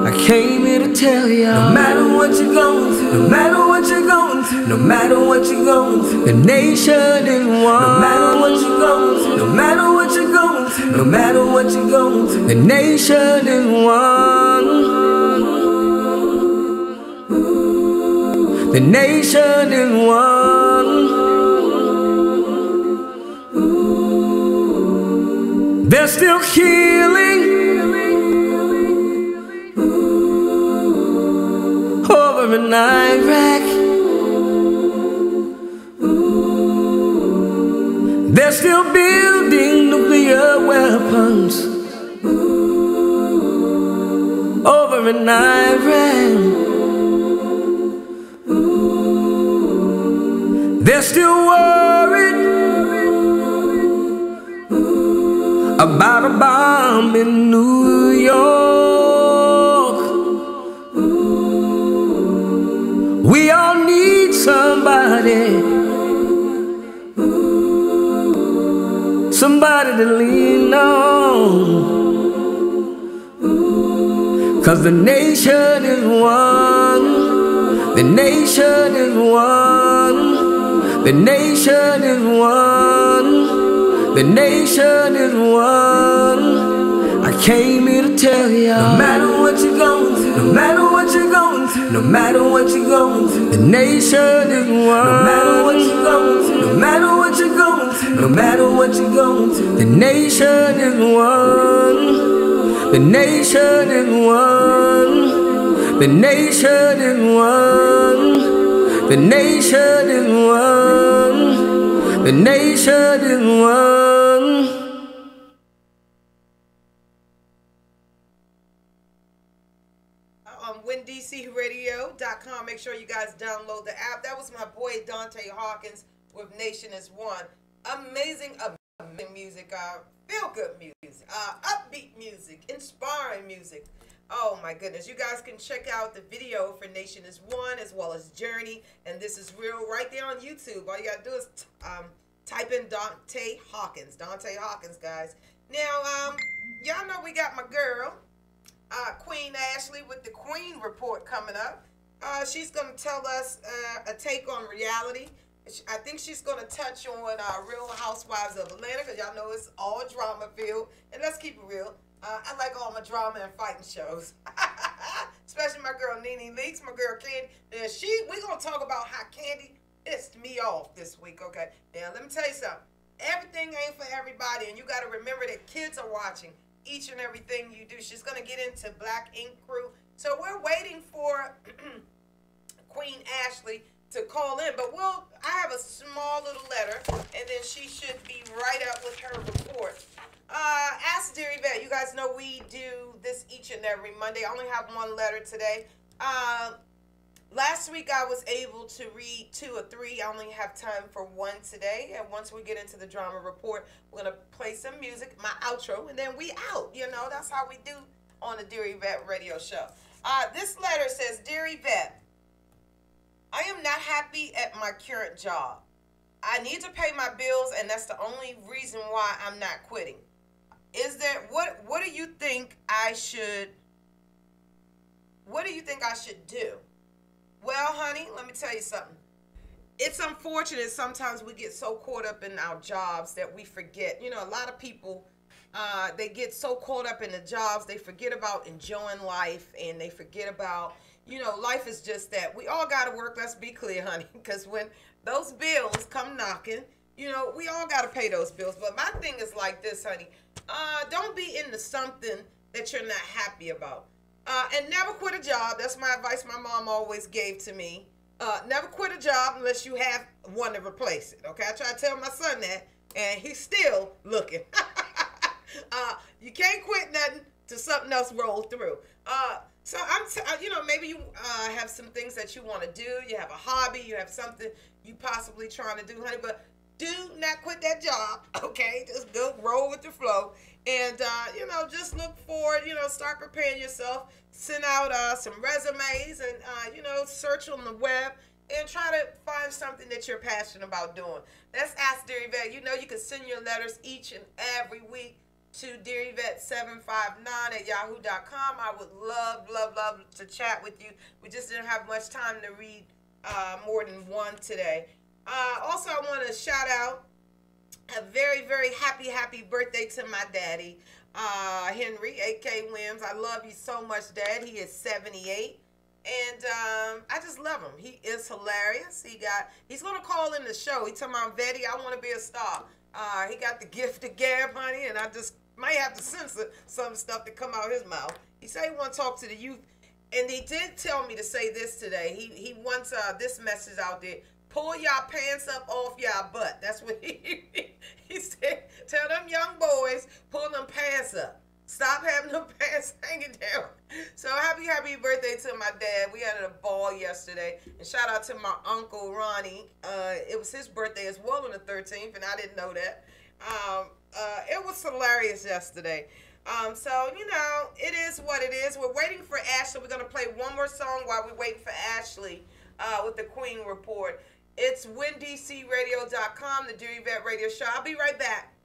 I came here to tell you, no matter what you're going through, no matter what you're going through, no matter what you're going through, the nation is one. No matter what you're going through, no matter what you're going through, no matter what you're going through, the nation is one. The nation is one. They're still healing over in Iraq. They're still building nuclear weapons over in Iran. They're still worried about a bomb in New York. We all need somebody, somebody to lean on. 'Cause the nation is one. The nation is one. The nation is one. The nation is one. I came here to tell you, no matter what you're going through, no matter what you're going through, no matter what you're going through, the nation is one. No matter what you're going through, no matter what you're going through, no matter what you're going through, the nation is one. The nation is one. The nation is one. The nation is one. The nation is one. WinDCRadio.com. Make sure you guys download the app. That was my boy Dante Hawkins with Nation is One. Amazing music, feel good music, upbeat music, inspiring music. Oh my goodness. You guys can check out the video for Nation is One as well as Journey and This Is Real right there on YouTube. All you gotta do is type in Dante Hawkins. Dante Hawkins, guys. Now, y'all know we got my girl, Queen Ashley, with the Queen Report coming up. She's going to tell us a take on reality. I think she's going to touch on Real Housewives of Atlanta, because y'all know it's all drama filled. And let's keep it real. I like all my drama and fighting shows. Especially my girl Nene Leakes, my girl Candy. And we're going to talk about how Candy pissed me off this week, okay? Now, let me tell you something. Everything ain't for everybody, and you got to remember that kids are watching each and everything you do. She's going to get into Black Ink Crew. So we're waiting for Queen Ashley to call in, but I have a small little letter, and then she should be right up with her report. Ask Dear Yvette. You guys know we do this each and every Monday. I only have one letter today. Last week I was able to read 2 or 3. I only have time for 1 today. And once we get into the drama report, we're going to play some music, my outro, and then we out. You know, that's how we do on the Dear Yvette radio show. This letter says, Dear Yvette, I am not happy at my current job. I need to pay my bills, and that's the only reason why I'm not quitting. What do you think I should do? Well, honey, let me tell you something. It's unfortunate sometimes we get so caught up in our jobs that we forget. You know, a lot of people, they get so caught up in the jobs, they forget about enjoying life, and they forget about, you know, life is just that. We all got to work, let's be clear, honey, because when those bills come knocking, you know, we all got to pay those bills. But my thing is like this, honey. Don't be into something that you're not happy about. And never quit a job. That's my advice my mom always gave to me. Never quit a job unless you have one to replace it. Okay, I try to tell my son that, and he's still looking. You can't quit nothing till something else roll through. So you know, maybe you have some things that you want to do. You have a hobby. You have something you possibly trying to do, honey. But do not quit that job. Okay, just go roll with the flow. And, you know, just look forward, you know, start preparing yourself, send out some resumes and, you know, search on the web and try to find something that you're passionate about doing. That's Ask Dear Yvette. You know, you can send your letters each and every week to dearyvette759@yahoo.com. I would love to chat with you. We just didn't have much time to read more than one today. Also, I want to shout out a very, very happy birthday to my daddy, Henry, A.K. Williams. I love you so much, Dad. He is 78. And I just love him. He is hilarious. He's going to call in the show. He told me, Yvette, I want to be a star. He got the gift of gab, honey, and I just might have to censor some stuff that come out his mouth. He said he want to talk to the youth. And he did tell me to say this today. He wants this message out there. Pull y'all pants up off y'all butt. That's what he said. Tell them young boys, pull them pants up. Stop having them pants hanging down. So happy birthday to my dad. We had a ball yesterday. And shout out to my uncle, Ronnie. It was his birthday as well on the 13th, and I didn't know that. It was hilarious yesterday. So, you know, it is what it is. We're waiting for Ashley. We're going to play one more song while we're waiting for Ashley with the Queen Report. It's WinDCRadio.com, the Dear Yvette Radio Show. I'll be right back.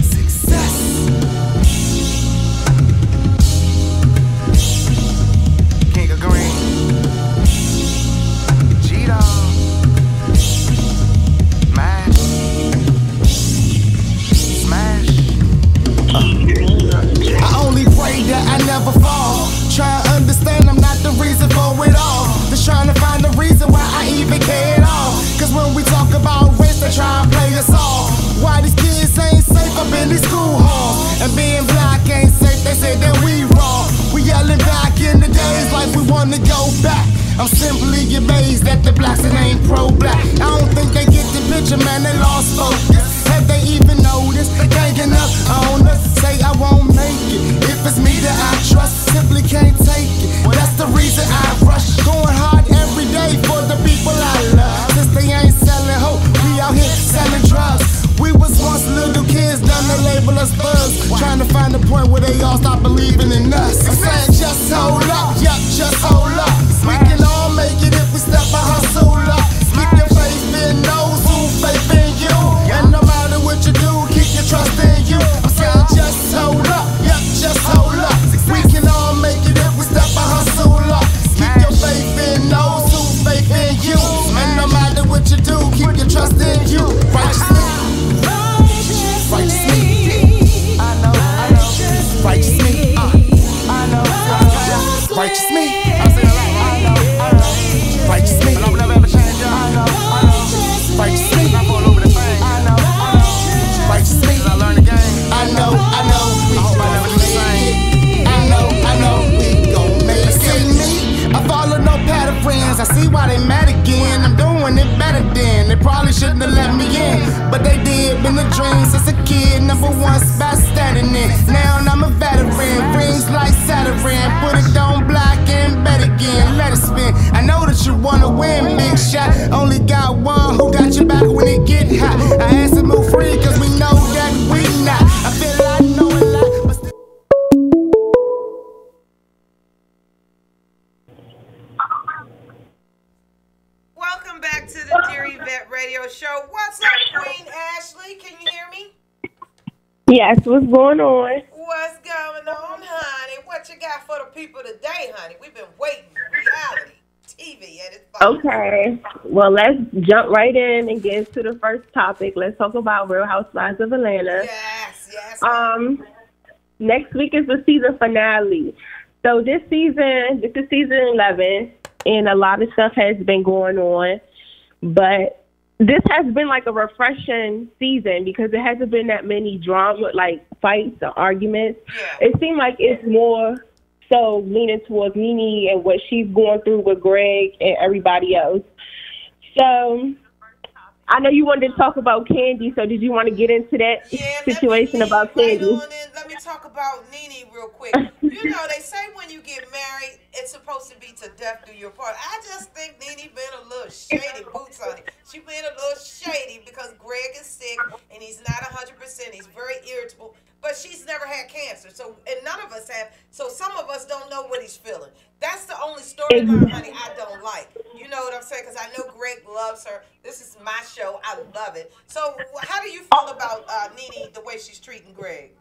Success. King of Green. G-Dog. Smash. Smash. I only pray that I never fall. Try to understand I'm not the reason for it all. Just trying to find the reason why I even care at all. Cause when we talk about race, they try and play us all. Why these kids ain't safe up in these school halls? And being black ain't safe, they say that we wrong. We yelling back in the days like we wanna go back. I'm simply amazed that the blacks ain't pro-black. I don't think they get the picture, man, they lost focus. Have they even noticed? Ganging up on us, say I won't make it. If it's me that I trust, simply can't take it. That's the reason I rush, going hard every day for the people I love. Since they ain't selling hope, we out here selling drugs. We was once little kids, done they label us thugs. Trying to find the point where they all stop believing in us. I'm saying just hold up, yup, just hold up. We can all make it if we step our hustle up. Keep your faith in those who faith in you. And no matter what you do, keep your trust in you. I'm saying just hold up, yup, just hold up. We can all make it if we step our hustle up. Keep your faith in those who faith in you. And no matter what you do, keep your trust in you. Righteous me. Righteous me. I know. Righteous me. I know. Righteous me. I'm saying Yes, what's going on? What's going on, honey? What you got for the people today, honey? We've been waiting. Reality TV at its finest. Okay, well, let's jump right in and get into the first topic. Let's talk about Real Housewives of Atlanta. Yes. Next week is the season finale. So this is season 11, and a lot of stuff has been going on, but this has been like a refreshing season because it hasn't been that many drama, like fights or arguments. Yeah. It seemed like it's more so leaning towards Nene and what she's going through with Greg and everybody else. So I know you wanted to talk about Candy, so did you want to get into that situation about Candy? Let me talk about Nene real quick. You know, they say when you get married, it's supposed to be to death do your part. I just think Nene been a little shady, boots on it. She been a little shady because Greg is sick and he's not 100%. He's very irritable, but she's never had cancer, so and none of us have. So some of us don't know what he's feeling. That's the only storyline, honey, I don't like. You know what I'm saying? Because I know Greg loves her. This is my show. I love it. So how do you feel about Nene, the way she's treating Greg?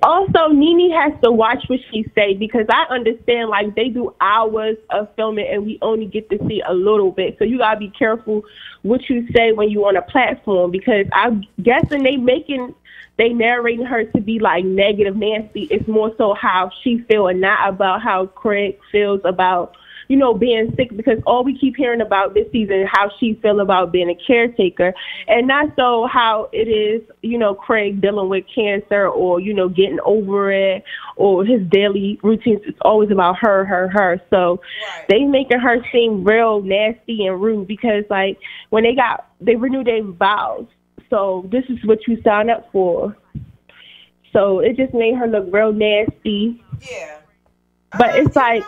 Also, Nene has to watch what she say because I understand, like, they do hours of filming and we only get to see a little bit. So you got to be careful what you say when you're on a platform because I'm guessing they narrating her to be like negative Nancy. It's more so how she feel and not about how Craig feels about, you know, being sick, because all we keep hearing about this season is how she feel about being a caretaker and not so how it is, you know, Craig dealing with cancer or, you know, getting over it or his daily routines. It's always about her. So they making her seem real nasty and rude because, like, when they renewed their vows. So this is what you sign up for. So it just made her look real nasty. Yeah. But it's like,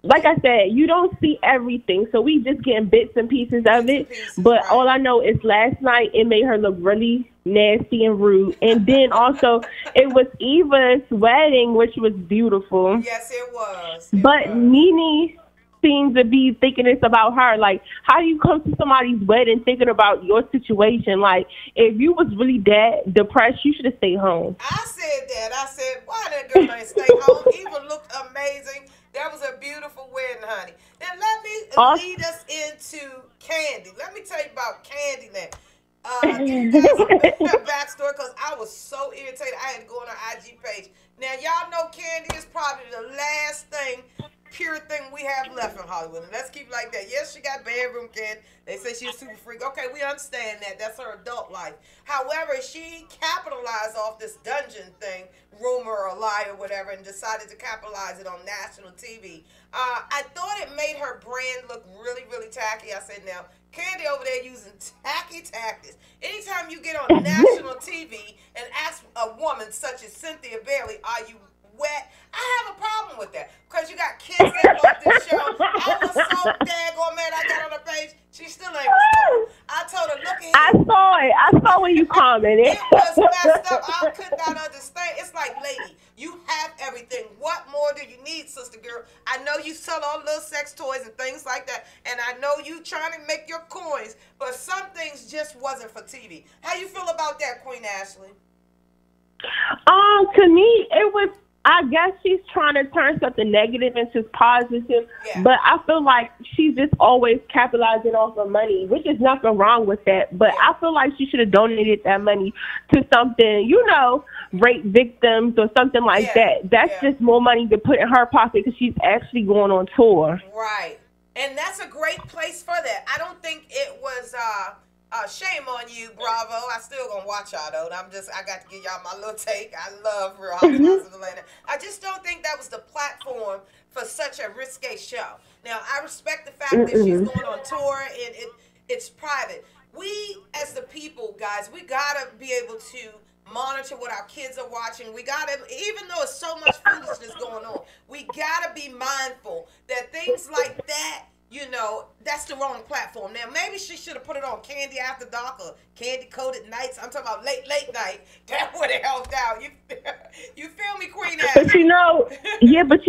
like I said, you don't see everything. So we just getting bits and pieces of it. But all I know is last night it made her look really nasty and rude. And then also it was Eva's wedding, which was beautiful. Yes, it was. But Nene seems to be thinking it's about her. Like, how do you come to somebody's wedding thinking about your situation? Like, if you was really that depressed, you should have stayed home. I said that. I said, why that girl ain't stay home? Eva looked amazing. That was a beautiful wedding, honey. Then let me lead us into Candy. Let me tell you about Candy now. Give you guys a backstory because I was so irritated. I had to go on her IG page. Now, y'all know Candy is probably the last pure thing we have left in Hollywood. And let's keep it like that. Yes, she got bedroom Candy. They say she's a super freak. Okay, we understand that. That's her adult life. However, she capitalized off this dungeon thing, rumor or lie or whatever, and decided to capitalize it on national TV. I thought it made her brand look really, really tacky. I said, now, Candy over there using tacky tactics. Anytime you get on national TV and ask a woman such as Cynthia Bailey, are you wet? I have a problem with that because you got kids that love this show. I was so daggone mad. I got on her page. She still ain't responding. I told her, look at here. I saw when you commented. It was messed up. I could not understand. It's like, lady, you have everything. What more do you need, sister girl? I know you sell all little sex toys and things like that, and I know you trying to make your coins, but some things just wasn't for TV. How you feel about that, Queen Ashley? To me, it was, I guess she's trying to turn something negative into positive, but I feel like she's just always capitalizing off of money, which is nothing wrong with that. But I feel like she should have donated that money to something, you know, rape victims or something like that. That's just more money to put in her pocket because she's actually going on tour. Right. And that's a great place for that. I don't think it was shame on you, Bravo. I still gonna watch y'all though. I got to give y'all my little take. I love Real Housewives of Atlanta. I just don't think that was the platform for such a risque show. Now I respect the fact that she's going on tour and it's private. We as the people, guys, we gotta be able to monitor what our kids are watching. We gotta, even though it's so much foolishness going on, we gotta be mindful that things like that you know, that's the wrong platform. Now, maybe she should have put it on Candy After Dark or Candy Coated Nights. I'm talking about late night. That would have helped out. You feel me, Queen Ashley? But you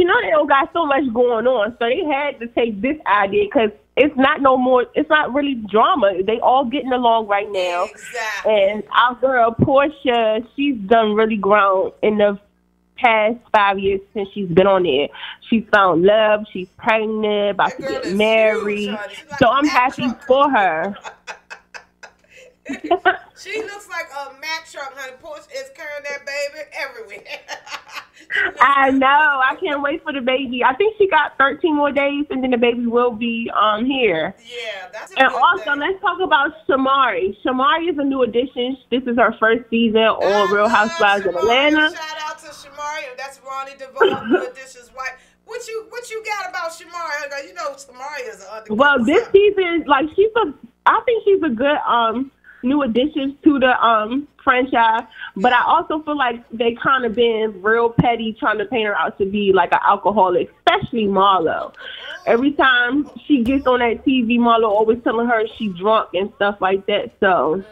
know, they don't got so much going on. So they had to take this idea because it's not really drama. They all getting along right now. Exactly. And our girl, Portia, she's done really grown in the past 5 years since she's been on there. She's found love. She's pregnant, about to get married. Huge, like so I'm happy for her. She looks like a Mack truck, honey. Portia is carrying that baby everywhere. I know. I can't wait for the baby. I think she got 13 more days, and then the baby will be here. Yeah, that's a And good also, thing. let's talk about Shamari. Shamari is a new addition. This is her first season on Real Housewives of Atlanta. Shout out to Shamari. That's Ronnie DeVoe, New Edition's wife. What you got about Shamari? Honey? You know Shamari is an undercover. Well, this season, like I think she's a good new addition to the franchise. But I also feel like they kind of been real petty, trying to paint her out to be like an alcoholic, especially Marlo. Every time she gets on that TV, Marlo always telling her she's drunk and stuff like that. So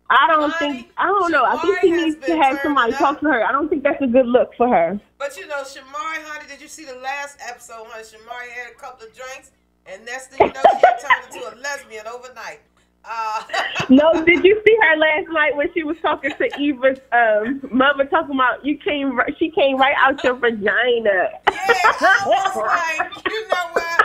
I don't know. I think she needs to have somebody talk to her. I don't think that's a good look for her. But you know, Shamari, honey, did you see the last episode, honey? Shamari had a couple of drinks, and next thing you know, she had turned into a lesbian overnight. No, did you see her last night when she was talking to Eva's mother, talking about she came right out your vagina? Yeah, I was like, you know what?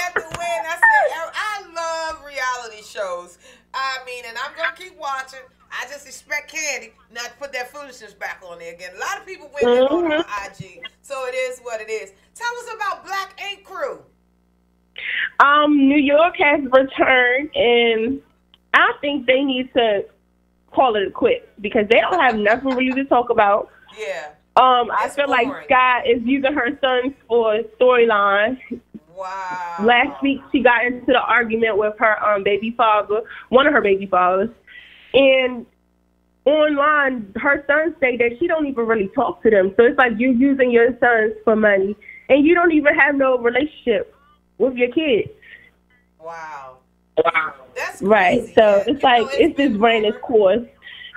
At the wedding, I said, I love reality shows. I mean, and I'm gonna keep watching. I just expect Candy not to put that foolishness back on there again. A lot of people went on her IG, so it is what it is. Tell us about Black Ink Crew. New York has returned, and I think they need to call it a quit because they don't have nothing really to talk about. Yeah. I feel like Sky is using her sons for storyline. Wow. Last week, she got into the argument with her baby father, one of her baby fathers. And online, her sons say that she don't even really talk to them. So it's like you're using your sons for money, and you don't even have no relationship with your kids. Wow. That's crazy. Right. So it's like it's just ran its course.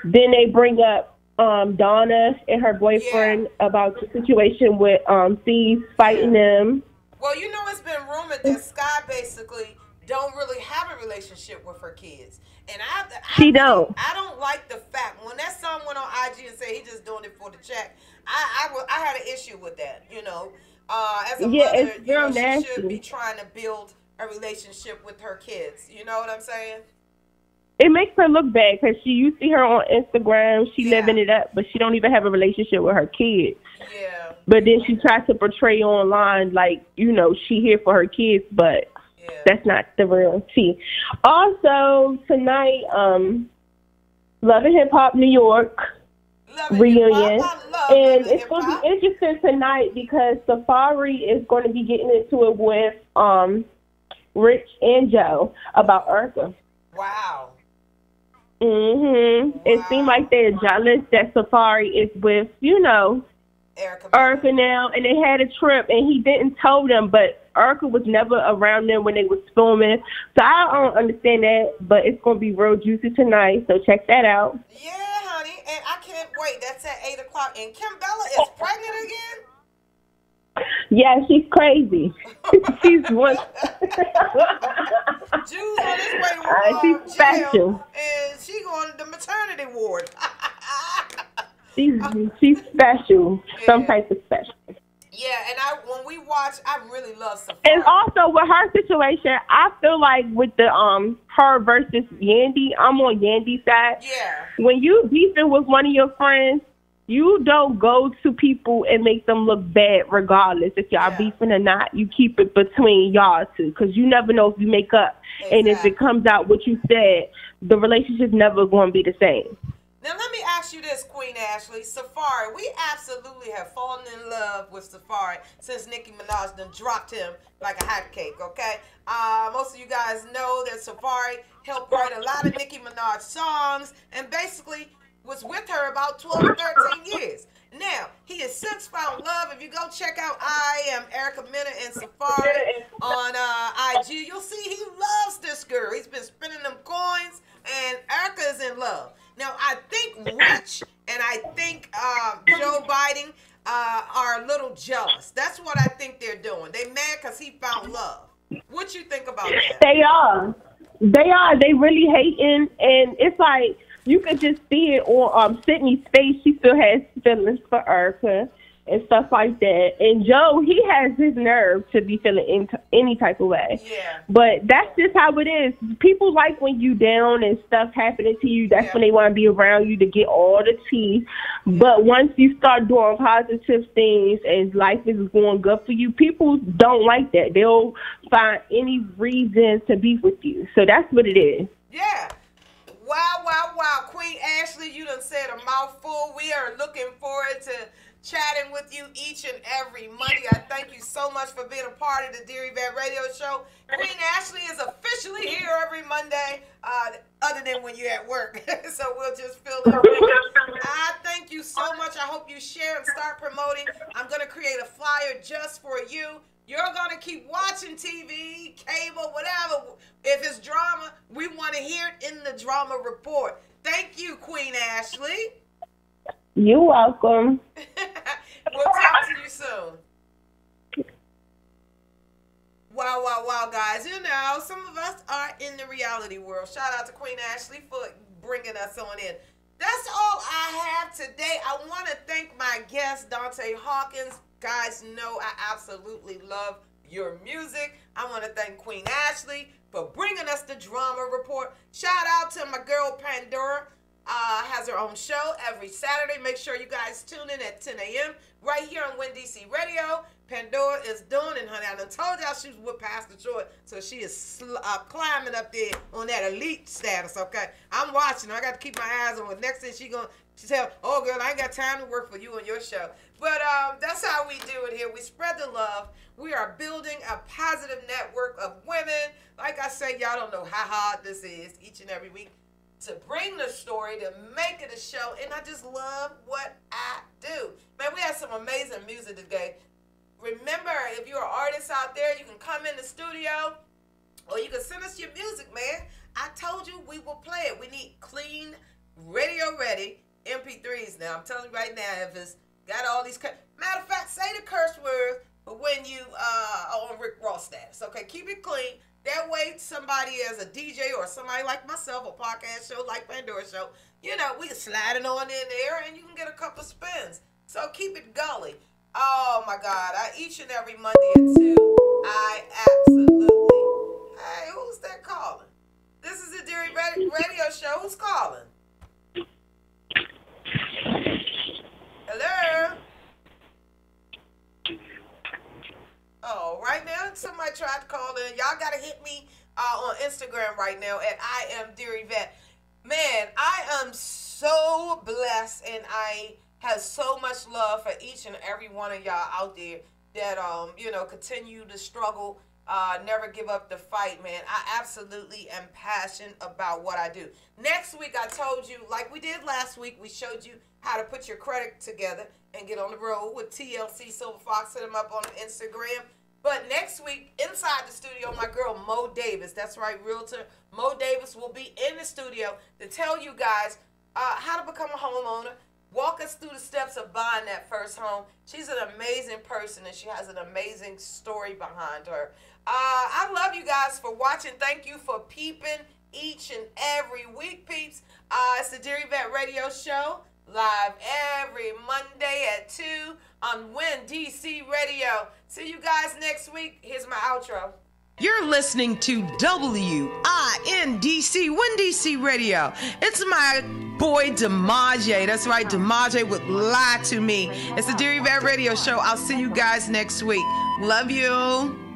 Then they bring up Donna and her boyfriend about the situation with Steve fighting them. Well, you know, it's been rumored that Sky basically don't really have a relationship with her kids. And I don't like the fact when that son went on IG and said he just doing it for the check. I had an issue with that, you know. As a mother, you know, she should be trying to build a relationship with her kids. You know what I'm saying? It makes her look bad because you see her on Instagram, she living it up, but she don't even have a relationship with her kids. Yeah. But then she tries to portray online like, you know, she here for her kids, but that's not the real tea. Also, tonight, Love and Hip Hop New York reunion. And it's going to be interesting tonight because Safari is going to be getting into it with Rich and Joe about Urkel. Wow. It seemed like they're jealous that Safari is with, you know, Urkel now, and they had a trip, and he didn't tell them, but Urkel was never around them when they was filming. So I don't understand that, but it's going to be real juicy tonight, so check that out. Yeah, honey, and I can't wait. That's at 8 o'clock. And Kim Bella is pregnant again? Yeah, she's crazy. She's one. Jules on his way to she's special. And she going to the maternity ward. She's special. Some type of special. Yeah, and when we watch, I really love Safari. And also with her situation, I feel like with the her versus Yandy, I'm on Yandy's side. Yeah. When you beefing with one of your friends, you don't go to people and make them look bad regardless if y'all beefing or not. You keep it between y'all two because you never know if you make up. And if it comes out what you said, the relationship's never going to be the same. Now, let me ask you this, Queen Ashley. Safari, we absolutely have fallen in love with Safari since Nicki Minaj done dropped him like a hot cake, okay? Most of you guys know that Safari helped write a lot of Nicki Minaj songs and basically was with her about 12 or 13 years. Now, he has since found love. If you go check out I Am Erica Mena and Safari on IG, you'll see he loves this girl. He's been spending them coins, and Erica is in love. Now, I think Rich and I think Joe Biden are a little jealous. That's what I think they're doing. They mad because he found love. What you think about that? They are. They really hating, and it's like you can just see it on Sydney's face. She still has feelings for Erica and stuff like that. And Joe, he has his nerve to be feeling any type of way. Yeah. But that's just how it is. People like when you down and stuff happening to you. That's when they want to be around you to get all the tea. But once you start doing positive things and life is going good for you, people don't like that. They'll find any reason to be with you. So that's what it is. Yeah. Wow, wow, wow. Queen Ashley, you done said a mouthful. We are looking forward to chatting with you each and every Monday. I thank you so much for being a part of the Dear Yvette Radio Show. Queen Ashley is officially here every Monday, other than when you're at work. So we'll just fill in. I thank you so much. I hope you share and start promoting. I'm going to create a flyer just for you. You're going to keep watching TV, cable, whatever. If it's drama, we want to hear it in the drama report. Thank you, Queen Ashley. You're welcome. We'll talk to you soon. Wow, wow, wow, guys. You know, some of us are in the reality world. Shout out to Queen Ashley for bringing us on in. That's all I have today. I want to thank my guest, Dante Hawkins. Guys know I absolutely love your music. I want to thank Queen Ashley for bringing us the drama report. Shout out to my girl Pandora. Has her own show every Saturday. Make sure you guys tune in at 10 a.m. right here on WinDC Radio. Pandora is doing it, honey. I done told y'all she was with Pastor Joy, so she is climbing up there on that elite status, okay? I'm watching her. I got to keep my eyes on her. Next thing she tell, oh, girl, I ain't got time to work for you on your show. But that's how we do it here. We spread the love. We are building a positive network of women. Like I say, y'all don't know how hard this is each and every week to bring the story, to make it a show, and I just love what I do. Man, we have some amazing music today. Remember, if you're an artist out there, you can come in the studio, or you can send us your music, man. I told you we will play it. We need clean, radio-ready MP3s now. I'm telling you right now, if it's got all these... Matter of fact, say the curse word when you are on Rick Ross status, okay? Keep it clean. That way, somebody as a DJ or somebody like myself, a podcast show like Pandora Show, you know, we can slide it on in there and you can get a couple spins. So keep it gully. Oh, my God. Each and every Monday at 2, I absolutely... Hey, who's that calling? This is the Dear Yvette Radio Show. Who's calling? Hello? Oh, right now, somebody tried to call in. Y'all got to hit me on Instagram right now at I Am Dear Yvette. Man, I am so blessed, and I have so much love for each and every one of y'all out there that, you know, continue to struggle, never give up the fight, man. I absolutely am passionate about what I do. Next week, I told you, like we did last week, we showed you how to put your credit together and get on the road with TLC Silver Fox. Hit them up on Instagram. But next week, inside the studio, my girl Mo Davis, that's right, realtor Mo Davis will be in the studio to tell you guys how to become a homeowner, walk us through the steps of buying that first home. She's an amazing person, and she has an amazing story behind her. I love you guys for watching. Thank you for peeping each and every week, peeps. It's the Dear Yvette Radio Show, live every Monday at 2 on WinDC Radio. See you guys next week. Here's my outro. You're listening to WINDC, WinDC Radio. It's my boy DeMaje. That's right, DeMaje would lie to me. It's the Dear Yvette Radio Show. I'll see you guys next week. Love you.